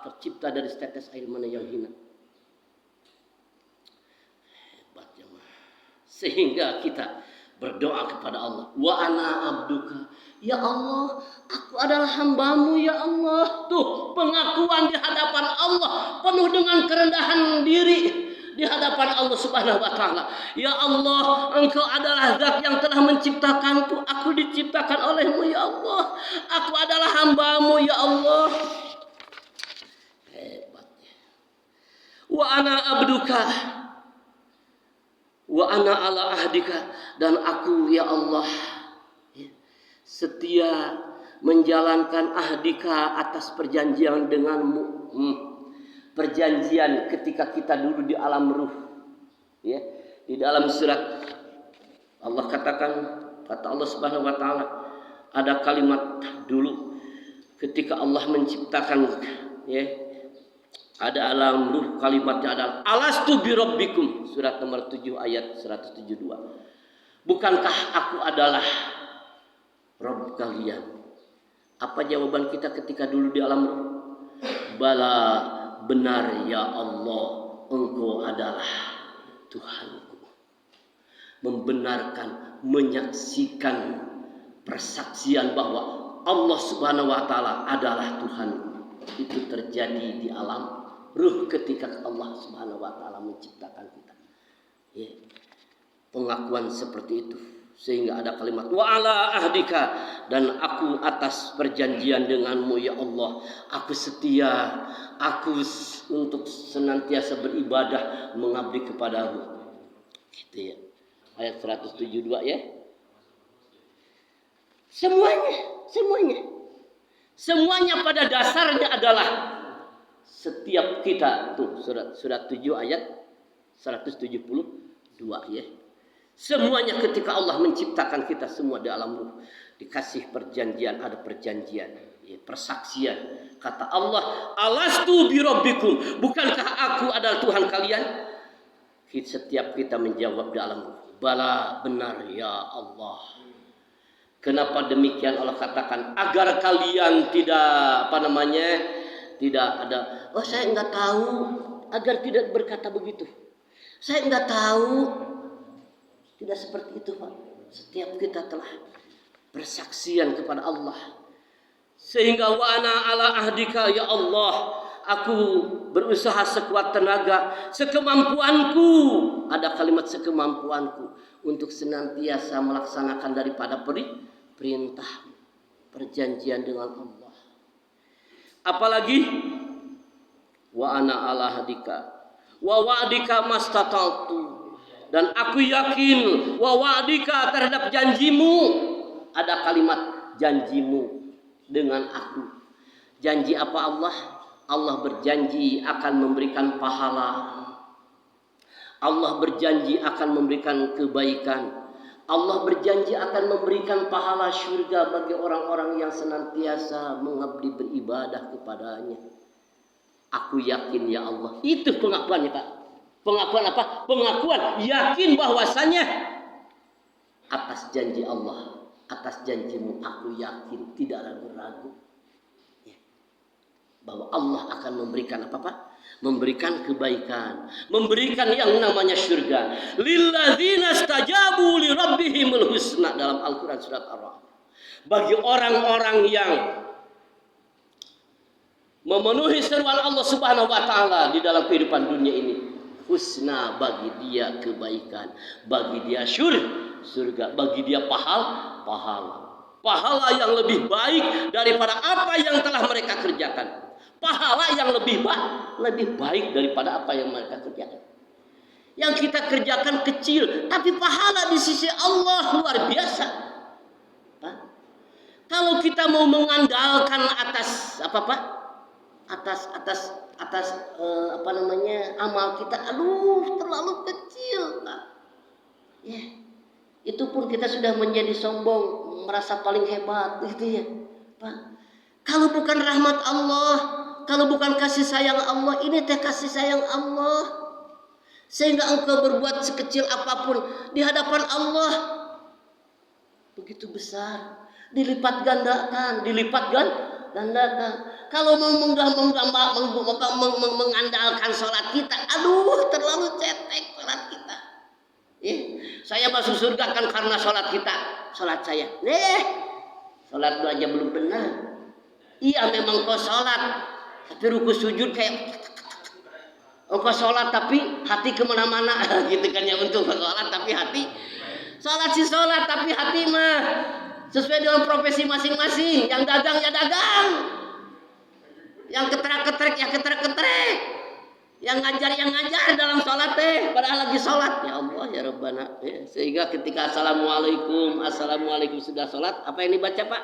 Speaker 1: tercipta dari setetes air mana yang hina. Hebat jemaah. Sehingga kita berdoa kepada Allah. Wa ana abduka. Ya Allah, aku adalah hambamu ya Allah. Tuh, pengakuan di hadapan Allah penuh dengan kerendahan diri di hadapan Allah Subhanahu wa taala. Ya Allah, Engkau adalah zat yang telah menciptakanku. Aku diciptakan oleh-Mu ya Allah. Aku adalah hambamu ya Allah. Hebatnya. Wa ana abduka. Wa ana ala ahdika. Dan aku ya Allah setia menjalankan ahdika atas perjanjian denganmu. Perjanjian ketika kita dulu di alam ruh. Ya, di dalam surat Allah katakan, kata Allah Subhanahu wa taala, ada kalimat dulu ketika Allah menciptakan, ya, ada alam ruh, kalimatnya adalah alastu birabbikum, surat nomor 7 ayat 172. Bukankah aku adalah Rabb kalian? Apa jawaban kita ketika dulu di alam ruh? Bala, benar ya Allah, Engkau adalah Tuhanku. Membenarkan, menyaksikan persaksian bahwa Allah Subhanahu wa taala adalah Tuhanku. Itu terjadi di alam ruh ketika Allah Subhanahu wa taala menciptakan kita. Ya. Pengakuan seperti itu. Sehingga ada kalimat wa ala ahdika, dan aku atas perjanjian denganmu ya Allah, aku setia, aku untuk senantiasa beribadah mengabdi kepadamu. Gitu ya. Ayat 172 ya. Semuanya pada dasarnya adalah setiap kita tuh surat 7 ayat 172 ya. Semuanya ketika Allah menciptakan kita semua di alam ruh, dikasih perjanjian, ada perjanjian, ya, persaksian. Kata Allah, alastu birabbikum, bukankah aku adalah Tuhan kalian? Setiap kita menjawab di alam ruh, bala, benar ya Allah. Kenapa demikian Allah katakan? Agar kalian tidak tidak ada, oh saya enggak tahu, agar tidak berkata begitu. Saya enggak tahu. Tidak seperti itu, Pak. Setiap kita telah bersaksian kepada Allah. Sehingga wa ana ala ahdika ya Allah, aku berusaha sekuat tenaga, sekemampuanku. Ada kalimat sekemampuanku untuk senantiasa melaksanakan daripada perintah perjanjian dengan Allah. Apalagi wa ana ala ahdika wa wa'dika mastata'tu. Dan aku yakin wa wa'dika terhadap janjimu. Ada kalimat janjimu dengan aku. Janji apa Allah? Allah berjanji akan memberikan pahala. Allah berjanji akan memberikan kebaikan. Allah berjanji akan memberikan pahala syurga bagi orang-orang yang senantiasa mengabdi beribadah kepadanya. Aku yakin ya Allah. Itu pengakuannya, Pak. Pengakuan apa? Pengakuan yakin bahwasanya atas janji Allah, atas janjimu aku yakin, tidak ragu-ragu. Ya. Bahwa Allah akan memberikan apa, Pak? Memberikan kebaikan, memberikan yang namanya surga. Lilladzina stajabu li rabbihimul husna, dalam Al-Qur'an surat Ar-Rahman. Bagi orang-orang yang memenuhi seruan Allah Subhanahu wa taala di dalam kehidupan dunia ini, husna, bagi dia kebaikan, bagi dia surga, bagi dia pahala yang lebih baik daripada apa yang telah mereka kerjakan, pahala yang lebih baik daripada apa yang mereka kerjakan. Yang kita kerjakan kecil, tapi pahala di sisi Allah luar biasa. Kalau kita mau mengandalkan atas amal kita, terlalu kecil, Pak. Ya, itu pun kita sudah menjadi sombong, merasa paling hebat, gitu ya, Pak. Kalau bukan rahmat Allah, kalau bukan kasih sayang Allah, ini teh kasih sayang Allah. Sehingga engkau berbuat sekecil apapun di hadapan Allah begitu besar, dilipat gandakan. Kalau mau mengandalkan sholat kita, aduh terlalu cetek sholat kita. Saya masuk surga kan karena sholat kita, sholat saya. Sholat lu aja belum benar. Iya memang kau sholat, tapi ruku sujud kayak engkau sholat tapi hati kemana-mana gitu kan ya. Untuk sholat tapi hati sholat tapi hati mah sesuai dengan profesi masing-masing. Yang dagang ya dagang, yang ketrek-ketrek ya ketrek-ketrek, yang ngajar dalam sholat padahal lagi sholat. Ya Allah ya Rabbana. Sehingga ketika assalamualaikum sudah sholat, apa yang dibaca Pak?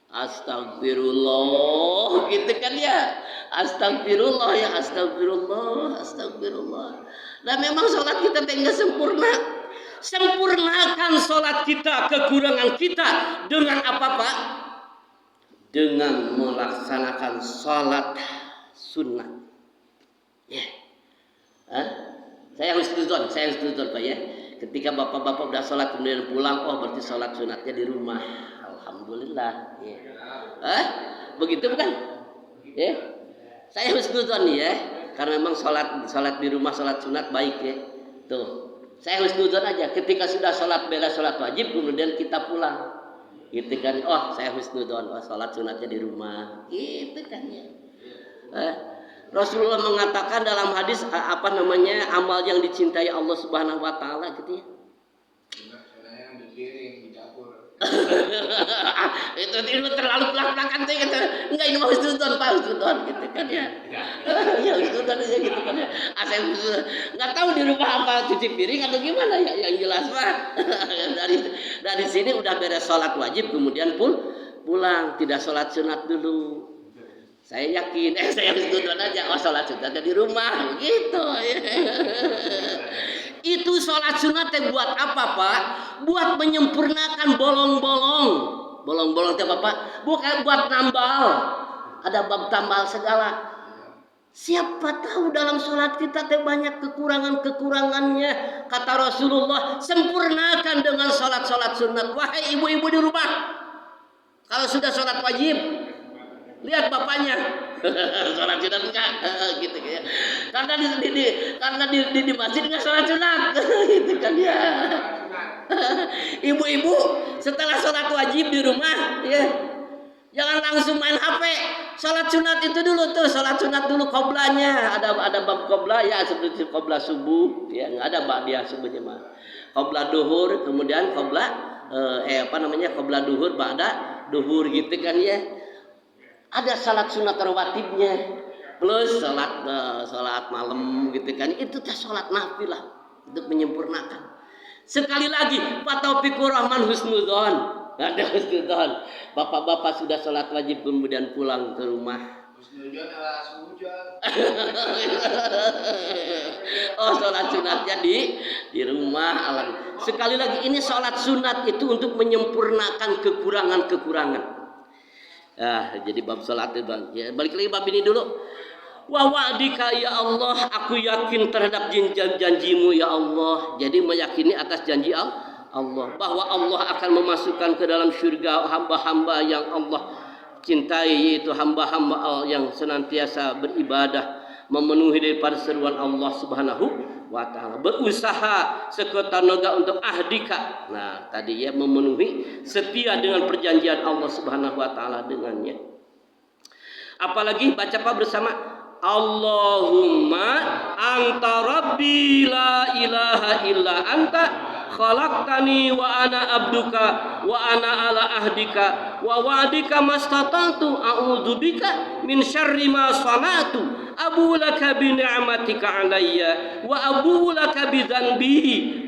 Speaker 1: Astagfirullah gitu kan ya. Astagfirullah. Nah memang sholat kita tidak sempurna. Sempurnakan sholat kita, kekurangan kita dengan apa Pak? Dengan melaksanakan sholat sunnah. Saya harus tuntut Pak ya. Ketika bapak-bapak udah sholat kemudian pulang, berarti sholat sunatnya di rumah. Alhamdulillah. Begitu bukan? Saya harus tuntut nih ya. Karena memang sholat di rumah, sholat sunat baik ya. Tuh, saya harus tuntut aja. Ketika sudah sholat bela sholat wajib, kemudian kita pulang. Gitu kan? Saya harus tuntut. Sholat sunatnya di rumah. Gitu kan ya. Rasulullah mengatakan dalam hadis amal yang dicintai Allah Subhanahu wa taala gitu ya. Itu terlalu belak-belakan tuh gitu. Enggak, ini mau Pak Ustadz gitu kan ya. Ya Ustadz aja gitu kan ya. Saya enggak tahu di rumah apa cuci piring atau gimana ya, yang jelas Pak. dari sini udah beres sholat wajib kemudian pulang, tidak sholat sunat dulu. Saya yakin, saya harus tuntun aja. Sholat sunatnya di rumah, gitu. Itu sholat sunatnya buat apa Pak? Buat menyempurnakan bolong-bolong. Bolong-bolong itu apa Pak? Bukan buat nambal. Ada bab tambal segala. Siapa tahu dalam sholat kita banyak kekurangannya. Kata Rasulullah, sempurnakan dengan sholat-sholat sunat. Wahai ibu-ibu di rumah, kalau sudah sholat wajib, lihat bapaknya sholat sunat enggak gitu ya. Karena di masjid enggak sholat sunat gitu kan ya. Ibu-ibu setelah sholat wajib di rumah ya, jangan langsung main HP. Sholat sunat itu dulu tuh, sholat sunat dulu qoblanya. Ada bab qobla ya, seperti qobla subuh ya, enggak ada ba'diyah subuhnya mah. Qobla duhur, kemudian qobla qobla duhur, ba'da duhur gitu kan ya. Ada salat sunat rawatibnya plus salat malam gitu kan. Itu teh salat nafilah untuk menyempurnakan. Sekali lagi, fataufiqur rahman husnudzon. Ada husnudzon. Bapak-bapak sudah salat wajib kemudian pulang ke rumah.
Speaker 2: Husnudzon adalah sujan.
Speaker 1: Salat sunatnya di rumah. Sekali lagi, ini salat sunat itu untuk menyempurnakan kekurangan-kekurangan. Jadi bab salat itu Bang. Ya, balik lagi bab ini dulu. Wa wa'dika ya Allah, aku yakin terhadap janjimu ya Allah. Jadi meyakini atas janji Allah bahwa Allah akan memasukkan ke dalam surga hamba-hamba yang Allah cintai, yaitu hamba-hamba yang senantiasa beribadah, memenuhi daripada seruan Allah Subhanahu wa ta'ala, berusaha sekuat tenaga untuk ahdika. Nah tadi ya, memenuhi setia dengan perjanjian Allah Subhanahu wa ta'ala dengannya. Apalagi baca apa bersama? Allahumma anta rabbi la ilaha illa anta khalaqtani wa ana abduka wa ana ala ahdika wa wa'dika mastata'tu a'udzubika min syarri ma sana'tu abu laka bi ni'matika alayya wa abu laka bi dzanbi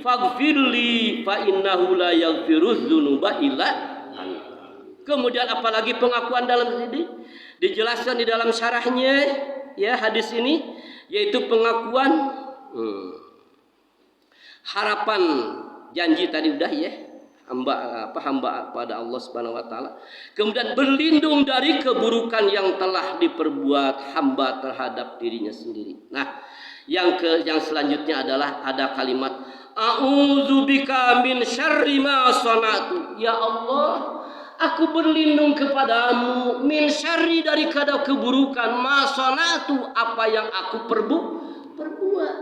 Speaker 1: faghfirli fa innahu la yaghfirudz dzunuba illa anta. Kemudian apalagi pengakuan dalam ini dijelaskan di dalam syarahnya ya hadis ini, yaitu pengakuan harapan janji tadi udah ya, hamba pada Allah Subhanahu wa taala. Kemudian berlindung dari keburukan yang telah diperbuat hamba terhadap dirinya sendiri. Nah, Yang selanjutnya adalah ada kalimat a'udzubika min syarri ma sana'tu. Ya Allah, aku berlindung kepadamu min syarri daripada keburukan ma sana'tu, apa yang aku perbuat.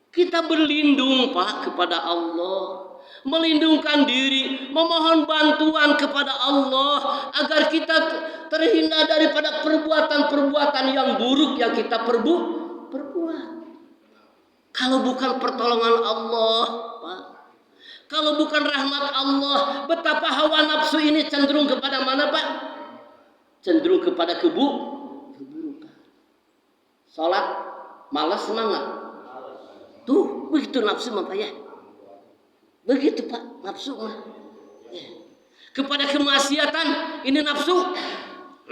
Speaker 1: Kita berlindung Pak kepada Allah, melindungkan diri, memohon bantuan kepada Allah agar kita terhindar daripada perbuatan-perbuatan yang buruk yang kita perbuat. Kalau bukan pertolongan Allah, Pak, kalau bukan rahmat Allah, betapa hawa nafsu ini cenderung kepada mana, Pak? Cenderung kepada keburukan. Salat malas semangat. Tuh, begitu nafsu mah Pak ya. Begitu Pak, nafsu mah. Kepada kemaksiatan ini nafsu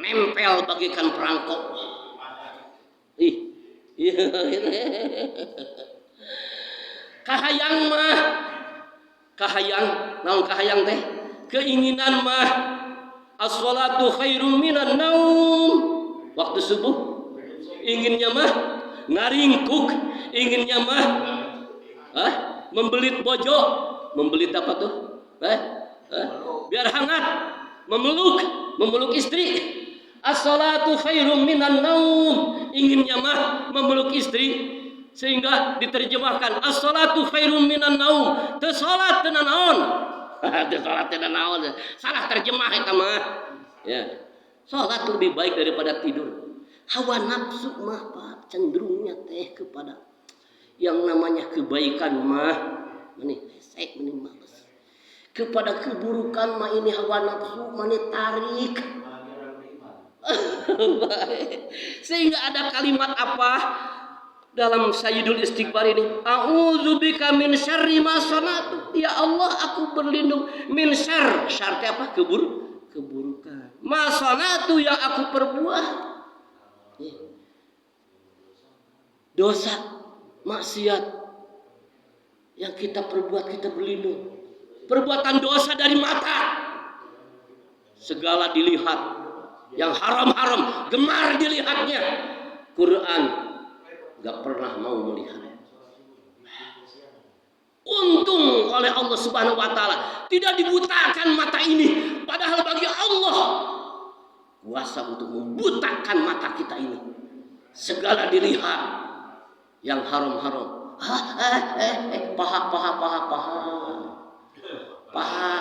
Speaker 1: nempel bagaikan perangkok. Kahayang mah, naon kahayang teh? Keinginan mah as-salatu khairum minan naum. Waktu subuh inginnya mah ngaringkuk, inginnya mah membelit bojo, membelit apa tuh? Biar hangat, memeluk istri. As-salatu khairum minan naum, inginnya mah memeluk istri, sehingga diterjemahkan as-salatu khairum minan naum, teu salat teu naon. Teu salat teu naon. Salah terjemah eta mah. Ya. Salat lebih baik daripada tidur. Hawa nafsu mah Pak cenderungnya teh kepada yang namanya kebaikan mah meni sek meni males. Kepada keburukan mah ini hawa nafsu mani tarik. Sehingga ada kalimat apa dalam Sayyidul Istighfar ini, a'udzubika min syarri ma sana'tu. Ya Allah, aku berlindung min syarr. Syarr apa? Keburukan. Ma sana'tu yang aku perbuat. Dosa, maksiat yang kita perbuat, kita berlindung. Perbuatan dosa dari mata, segala dilihat. Yang haram-haram gemar dilihatnya. Quran gak pernah mau melihat. Untung oleh Allah Subhanahu wa taala tidak dibutakan mata ini, padahal bagi Allah kuasa untuk membutakan mata kita ini. Segala dilihat yang haram-haram. Paha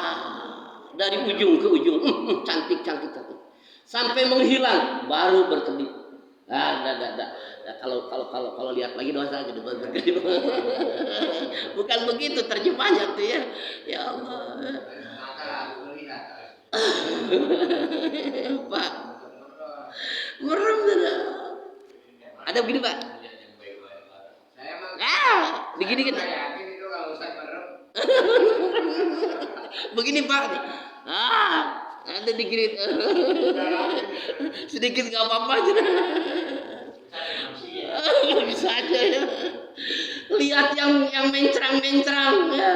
Speaker 1: dari ujung ke ujung, cantik. Sampai menghilang baru berkedip. Kalau lihat lagi dosa gitu berkedip. Bukan begitu terjemahnya tuh ya. Ya Allah. Pak. Merem sudah. Ada begini Pak. Begini gitu. Begini Pak. Ada dikit sedikit nggak apa-apa aja. Bisa aja ya. Lihat yang mencrang-mencrang ya.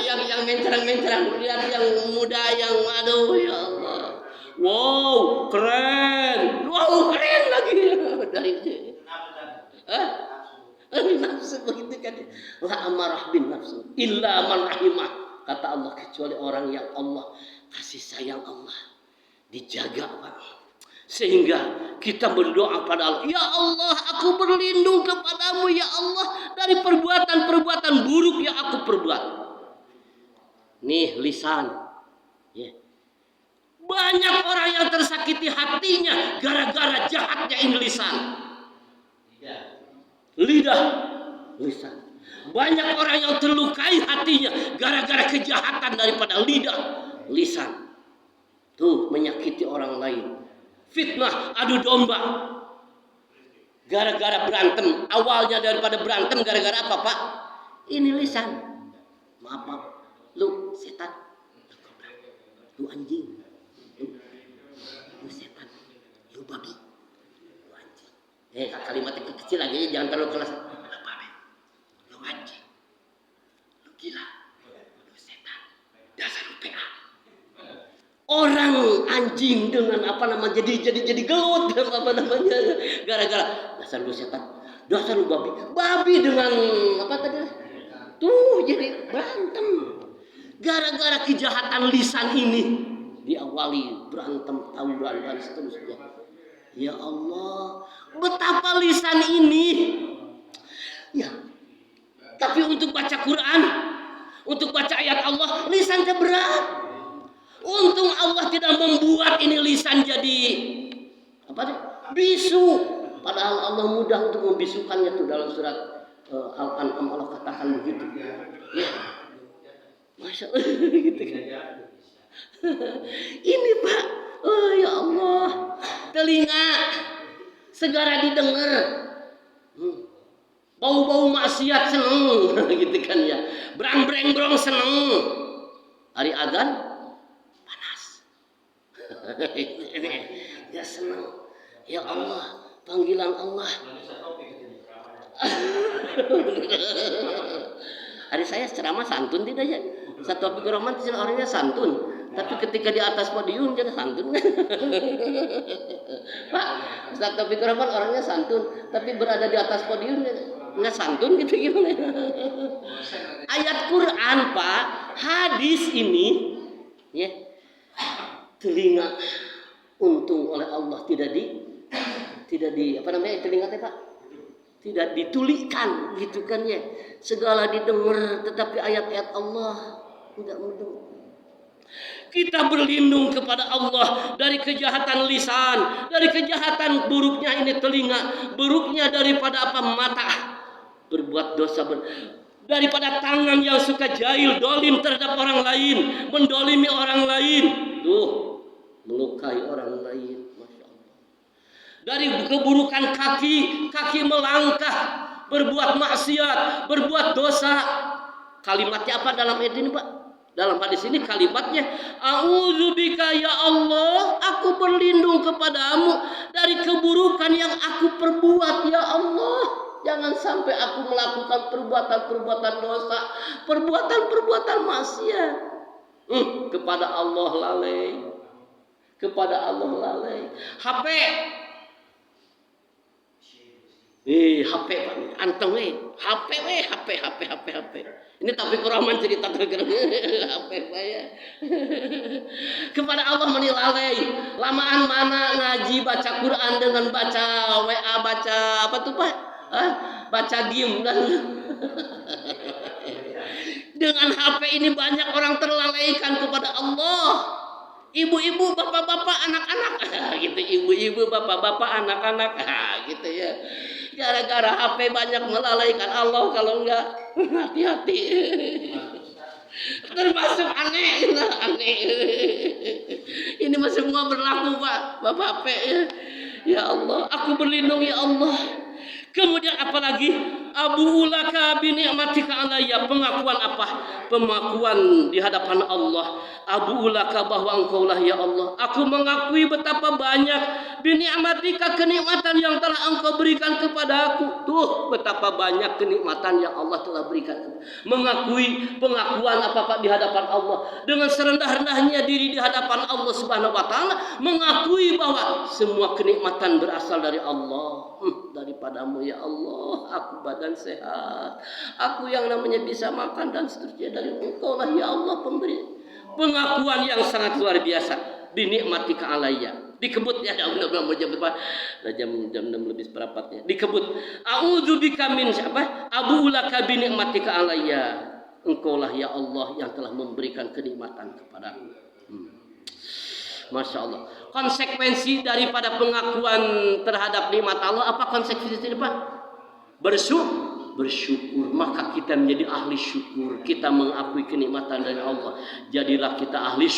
Speaker 1: Yang mencrang-mencrang, lihat yang muda yang aduh ya Allah. Wow, keren lagi dari nafsu begitu kan. La amarah bin nafsu illa man rahimah, kata Allah, kecuali orang yang Allah kasih sayang Allah dijaga Pak. Sehingga kita berdoa pada Allah, ya Allah, aku berlindung kepadamu ya Allah dari perbuatan-perbuatan buruk yang aku perbuat. Nih lisan ya. Banyak orang yang tersakiti hatinya gara-gara jahatnya ini lisan. Lidah, lisan. Banyak orang yang terlukai hatinya gara-gara kejahatan daripada lidah, lisan. Tuh menyakiti orang lain. Fitnah, adu domba. Gara-gara berantem. Awalnya daripada berantem gara-gara apa Pak? Ini lisan. Maaf. Lu setan. Lu anjing. Lu setan. Lu babi. Lu anjing. Kalimatnya kecil lagi, jangan terlalu keras. Lu anjing. Lu gila. Lu setan. Dasar lu PA. Orang anjing dengan jadi gelut apa namanya gara-gara dasar lu setan, Dasar lu babi. Babi dengan apa tadi? Tuh jadi berantem. Gara-gara kejahatan lisan ini diawali berantem, tawuran dan seterusnya. Ya Allah, betapa lisan ini. Ya. Tapi untuk baca Quran, untuk baca ayat Allah, lisannya berat. Untung Allah tidak membuat ini lisan jadi apa deh? Bisu. Padahal Allah mudah untuk membisukannya tuh dalam surat Al-An'am Allah katakan begitu. Ya. Masya Allah gitu kan. Ini Pak, oh ya Allah, telinga segera didengar. Bau-bau maksiat seneng gitu kan ya. Brang-breng-brong seneng. Hari adzan panas. Ya seneng. Ya Allah, panggilan Allah. Hari saya ceramah santun tidak ya? Satu Taufikur Rahman orangnya santun, tapi ketika di atas podium jadi santun. Pak, Ustaz Taufikur Rahman orangnya santun, tapi berada di atas podium nggak santun gitu gimana? Ayat Quran Pak, hadis ini, ya, telinga untung oleh Allah tidak di apa namanya telinga Pak? Tidak ditulikan gitu kan ya. Segala didengar tetapi ayat-ayat Allah tidak mendengar. Kita berlindung kepada Allah dari kejahatan lisan, dari kejahatan buruknya ini telinga, buruknya daripada apa mata, berbuat dosa, daripada tangan yang suka jahil, dolim terhadap orang lain, mendolimi orang lain, tuh melukai orang lain. Dari keburukan kaki melangkah, berbuat maksiat, berbuat dosa. Kalimatnya apa dalam ayat ini Pak? Dalam hadis ini kalimatnya, A'udzubika ya Allah, aku berlindung kepadamu dari keburukan yang aku perbuat ya Allah. Jangan sampai aku melakukan perbuatan-perbuatan dosa, perbuatan-perbuatan maksiat. Kepada Allah lalai. Kepada Allah lalai. HP Pak, anteng HP. Ini Taufikur Rahman cerita tergerak HP Pak ya. Kepada Allah menilalai. Lamaan mana ngaji baca Quran dengan baca WA, baca apa tuh Pak? Baca game dan dengan HP ini banyak orang terlalaikan kepada Allah. Ibu-ibu, bapak-bapak, anak-anak, gitu. Ibu-ibu, bapak-bapak, anak-anak, gitu ya. Gara-gara HP banyak melalaikan Allah, kalau enggak hati-hati. Termasuk aneh. Ini masih semua berlaku Pak, Bapak HP ya. Ya Allah, aku berlindung ya Allah. Kemudian apalagi Abu ulaka bi ni'matika alayya, pengakuan apa? Pengakuan di hadapan Allah. Abu ulaka bahwa engkaulah ya Allah. Aku mengakui betapa banyak bi ni'matika kenikmatan yang telah engkau berikan kepada aku. Tuh, betapa banyak kenikmatan yang Allah telah berikan. Mengakui pengakuan apa Pak di hadapan Allah. Dengan serendah-rendahnya diri di hadapan Allah Subhanahu wa taala, mengakui bahwa semua kenikmatan berasal dari Allah. Daripadamu ya Allah, aku badan sehat, aku yang namanya bisa makan dan seterusnya dari engkau lah ya Allah pemberi. Pengakuan yang sangat luar biasa. Binikmatika alayya. Dikebut ya, udah mau jam berapa? Jam 6 lebih seperempatnya. Dikebut. A'udzubika min siapa? Abu ulaka binikmatika alayya. Engkau lah ya Allah yang telah memberikan kenikmatan kepadaku. Masya Allah. Konsekuensi daripada pengakuan terhadap nikmat Allah, apa konsekuensinya Pak? Bersyukur. Maka kita menjadi ahli syukur. Kita mengakui kenikmatan dari Allah. Jadilah kita ahli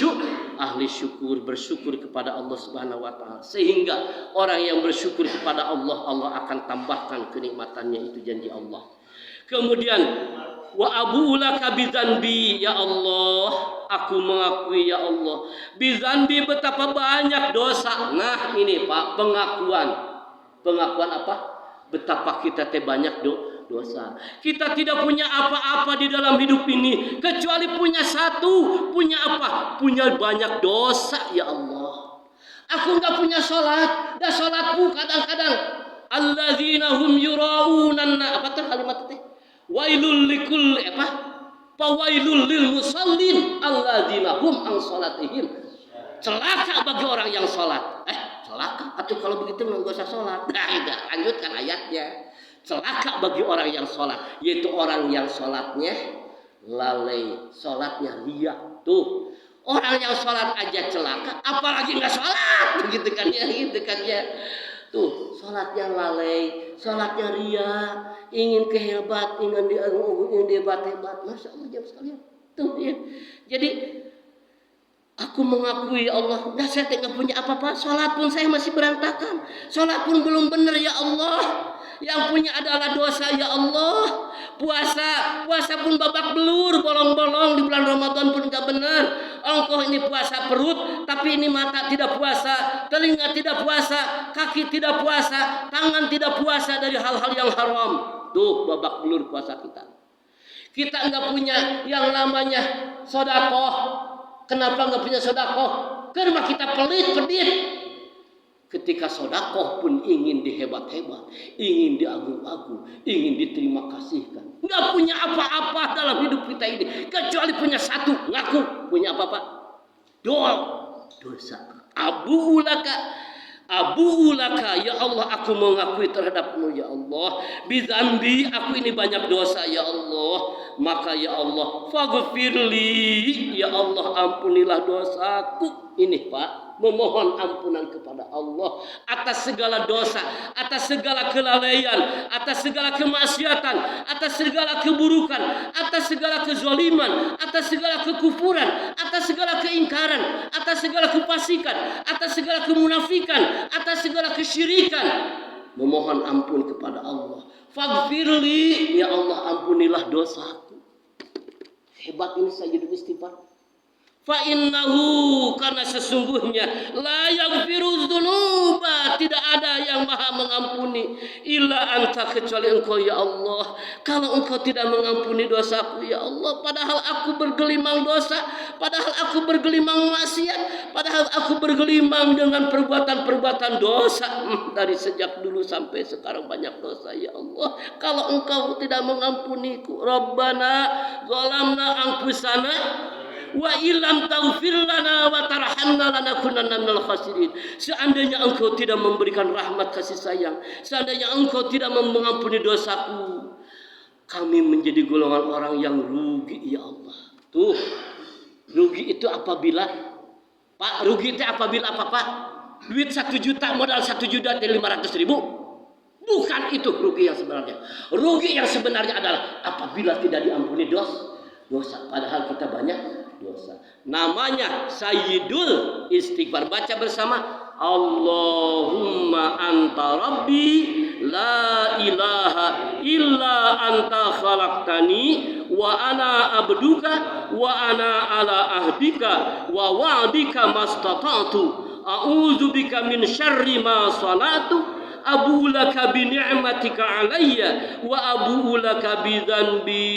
Speaker 1: syukur, bersyukur kepada Allah Subhanahu wa taala. Sehingga orang yang bersyukur kepada Allah, Allah akan tambahkan kenikmatannya, itu janji Allah. Kemudian wa abu ulaka bidzanbi ya Allah, aku mengakui ya Allah bidzanbi betapa banyak dosa. Nah ini Pak, pengakuan apa? Betapa kita banyak dosa. Kita tidak punya apa-apa di dalam hidup ini kecuali punya banyak dosa ya Allah. Aku enggak punya sholat, dan sholatku kadang-kadang alladzina hum yura'unan apa tuh kalimat teh? Wailul likulli apa? Fawailul lil musallin alladzina hum an salatihim. Celaka bagi orang yang salat. Celaka atau kalau begitu enggak usah salat. Nah, lanjutkan ayatnya. Celaka bagi orang yang salat, yaitu orang yang salatnya lalai, salatnya riya. Tuh. Orang yang salat aja celaka, apalagi enggak salat. Gitu kan ya. Tuh, salatnya lalai, salatnya ria, ingin kehebat, ingin hebat-hebat. Masya Allah jam sekalian. Tuh ya. Jadi aku mengakui ya Allah, saya tidak punya apa-apa. Salat pun saya masih berantakan. Salat pun belum benar ya Allah. Yang punya adalah dosa ya Allah. Puasa pun babak belur, bolong-bolong di bulan Ramadan pun enggak benar. Engkau ini puasa perut, tapi ini mata tidak puasa, telinga tidak puasa, kaki tidak puasa, tangan tidak puasa dari hal-hal yang haram. Tuh babak belur puasa kita. Kita enggak punya yang namanya sedekah. Kenapa enggak punya sedekah? Karena kita pelit. Ketika sedekah pun ingin dihebat-hebat, ingin diagung-agung, ingin diterima kasihkan. Enggak punya apa-apa dalam hidup kita ini, kecuali punya satu, ngaku punya apa-apa? Dosa. Abu ulaka ya Allah, aku mengakui terhadapmu ya Allah. Bizambi, aku ini banyak dosa ya Allah. Maka ya Allah, faghfirli, ya Allah ampunilah dosaku. Ini Pak, memohon ampunan kepada Allah atas segala dosa, atas segala kelalaian, atas segala kemaksiatan, atas segala keburukan, atas segala kezaliman, atas segala kekufuran, atas segala keingkaran, atas segala kefasikan, atas segala kemunafikan, atas segala kesyirikan. Memohon ampun kepada Allah. Faghfirli, ya Allah ampunilah dosaku. Hebat ini saja istighfar. Fa innahu, karena sesungguhnya la yaghfiru dzunuba, tidak ada yang maha mengampuni illa anta, kecuali engkau ya Allah. Kalau engkau tidak mengampuni dosaku ya Allah, padahal aku bergelimang dosa, padahal aku bergelimang maksiat, padahal aku bergelimang dengan perbuatan-perbuatan dosa dari sejak dulu sampai sekarang banyak dosa ya Allah. Kalau engkau tidak mengampuniku, Rabbana zalamna anfusana wa illam taghfir lana wa tarhamna lanakunanna minal khasirin. Seandainya engkau tidak memberikan rahmat kasih sayang, seandainya engkau tidak mengampuni dosaku, kami menjadi golongan orang yang rugi ya Allah. Tuh, rugi itu apabila Pak, rugi itu apabila apa Pak? Duit 1 juta, modal 1 juta dari 500.000. Bukan itu rugi yang sebenarnya. Rugi yang sebenarnya adalah apabila tidak diampuni dosa, padahal kita banyak dosa. Namanya sayyidul istighfar. Baca bersama. Allahumma anta rabbi la ilaha illa anta khalaqtani wa ana abduka wa ana ala ahdika wa wa'dika mastata'tu a'udzu bika min syarri ma sana'tu abu laka bi ni'matika alayya wa abu laka bi dzanbi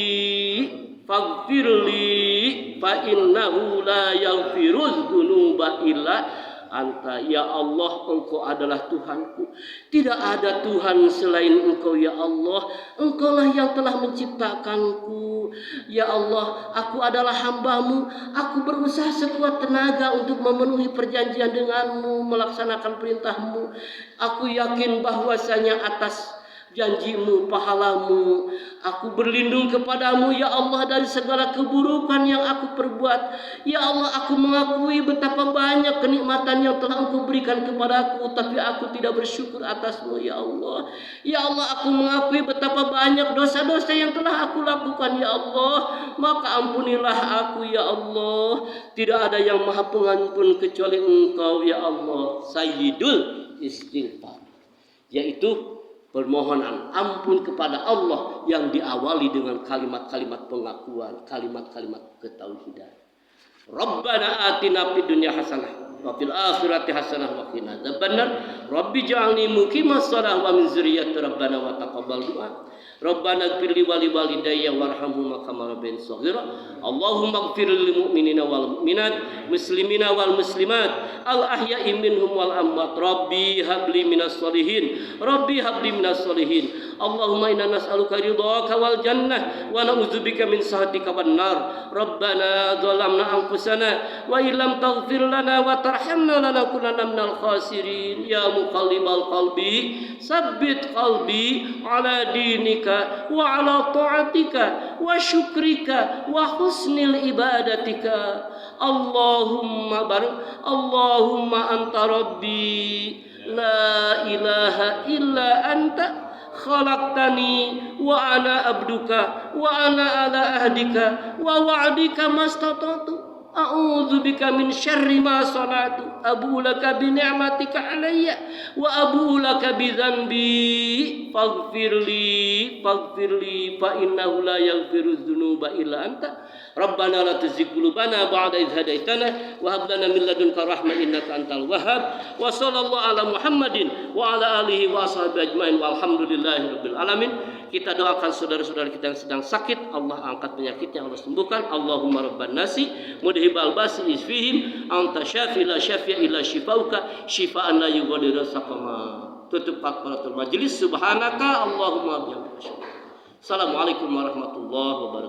Speaker 1: faghfirli fa innahu la yaghfiruz dzunuba illa anta. Ya Allah, engkau adalah Tuhanku, tidak ada Tuhan selain engkau ya Allah. Engkaulah yang telah menciptakanku ya Allah. Aku adalah hambamu, aku berusaha sekuat tenaga untuk memenuhi perjanjian denganmu, melaksanakan perintahmu. Aku yakin bahwasanya atas janjimu, pahalamu, aku berlindung kepadamu ya Allah dari segala keburukan yang aku perbuat. Ya Allah, aku mengakui betapa banyak kenikmatan yang telah engkau berikan kepadaku, tapi aku tidak bersyukur atasmu ya Allah. Ya Allah, aku mengakui betapa banyak dosa-dosa yang telah aku lakukan ya Allah. Maka ampunilah aku ya Allah. Tidak ada yang maha pengampun kecuali engkau ya Allah. Sayyidul istighfar, yaitu permohonan ampun kepada Allah yang diawali dengan kalimat-kalimat pengakuan, kalimat-kalimat ketauhidan. Rabbana atina fid dunya hasanah wa fil akhirati hasanah wa qina adzabannar. Rabbi ja'alni muqimas shalah wa min dzurriyyati rabbana wa taqabbal du'a. Rabbana ighfirli wa li walidayya warhamhuma kama rabbayani shaghira. Allahumma ighfir lil mu'minina wal mu'minat, muslimina wal muslimat, al ahya'i minhum wal amwat. Rabbi habli minas sholihin. Rabbi habli minas sholihin. Allahumma inna nas'aluka ridhaka wal jannah wa na'udzubika min sakhatika wan nar. Rabbana dhalamna anfusana wa illam taghfir lana wa tarhamna lanakunanna minal khasirin. Ya muqallibal qalbi sabbit qalbi ala dinika wa ala ta'atika wa syukrika wa husnil ibadatika. Allahumma anta rabbi la ilaha illa anta khalaqtani wa ana abduka wa ana ala ahdika wa wa'dika mastata'tu. A'udzu bika min syarri ma sana'tu. Abu'u laka bi ni'matika alayya wa abu'u laka bi dzanbi faghfirli fa innahu la yaghfiru dzunuba illa anta. Rabbana la tuzigh qulubana ba'da idh hadaitana wa hab lana min ladunka rahmah innaka antal wahhab. Wa sallallahu ala Muhammadin wa ala alihi wa ashabihi ajmain walhamdulillahi rabbil alamin. Kita doakan saudara-saudara kita yang sedang sakit, Allah angkat penyakitnya, Allah sembuhkan. Allahumma rabban nasi mudhibal basi isfihim anta syafi la syafi'a illa syifauka syifaan la yughadiru saqama. Tutup fakfaratul majlis. Subhanaka Allahumma bihamdika. Assalamualaikum warahmatullahi wabarakatuh.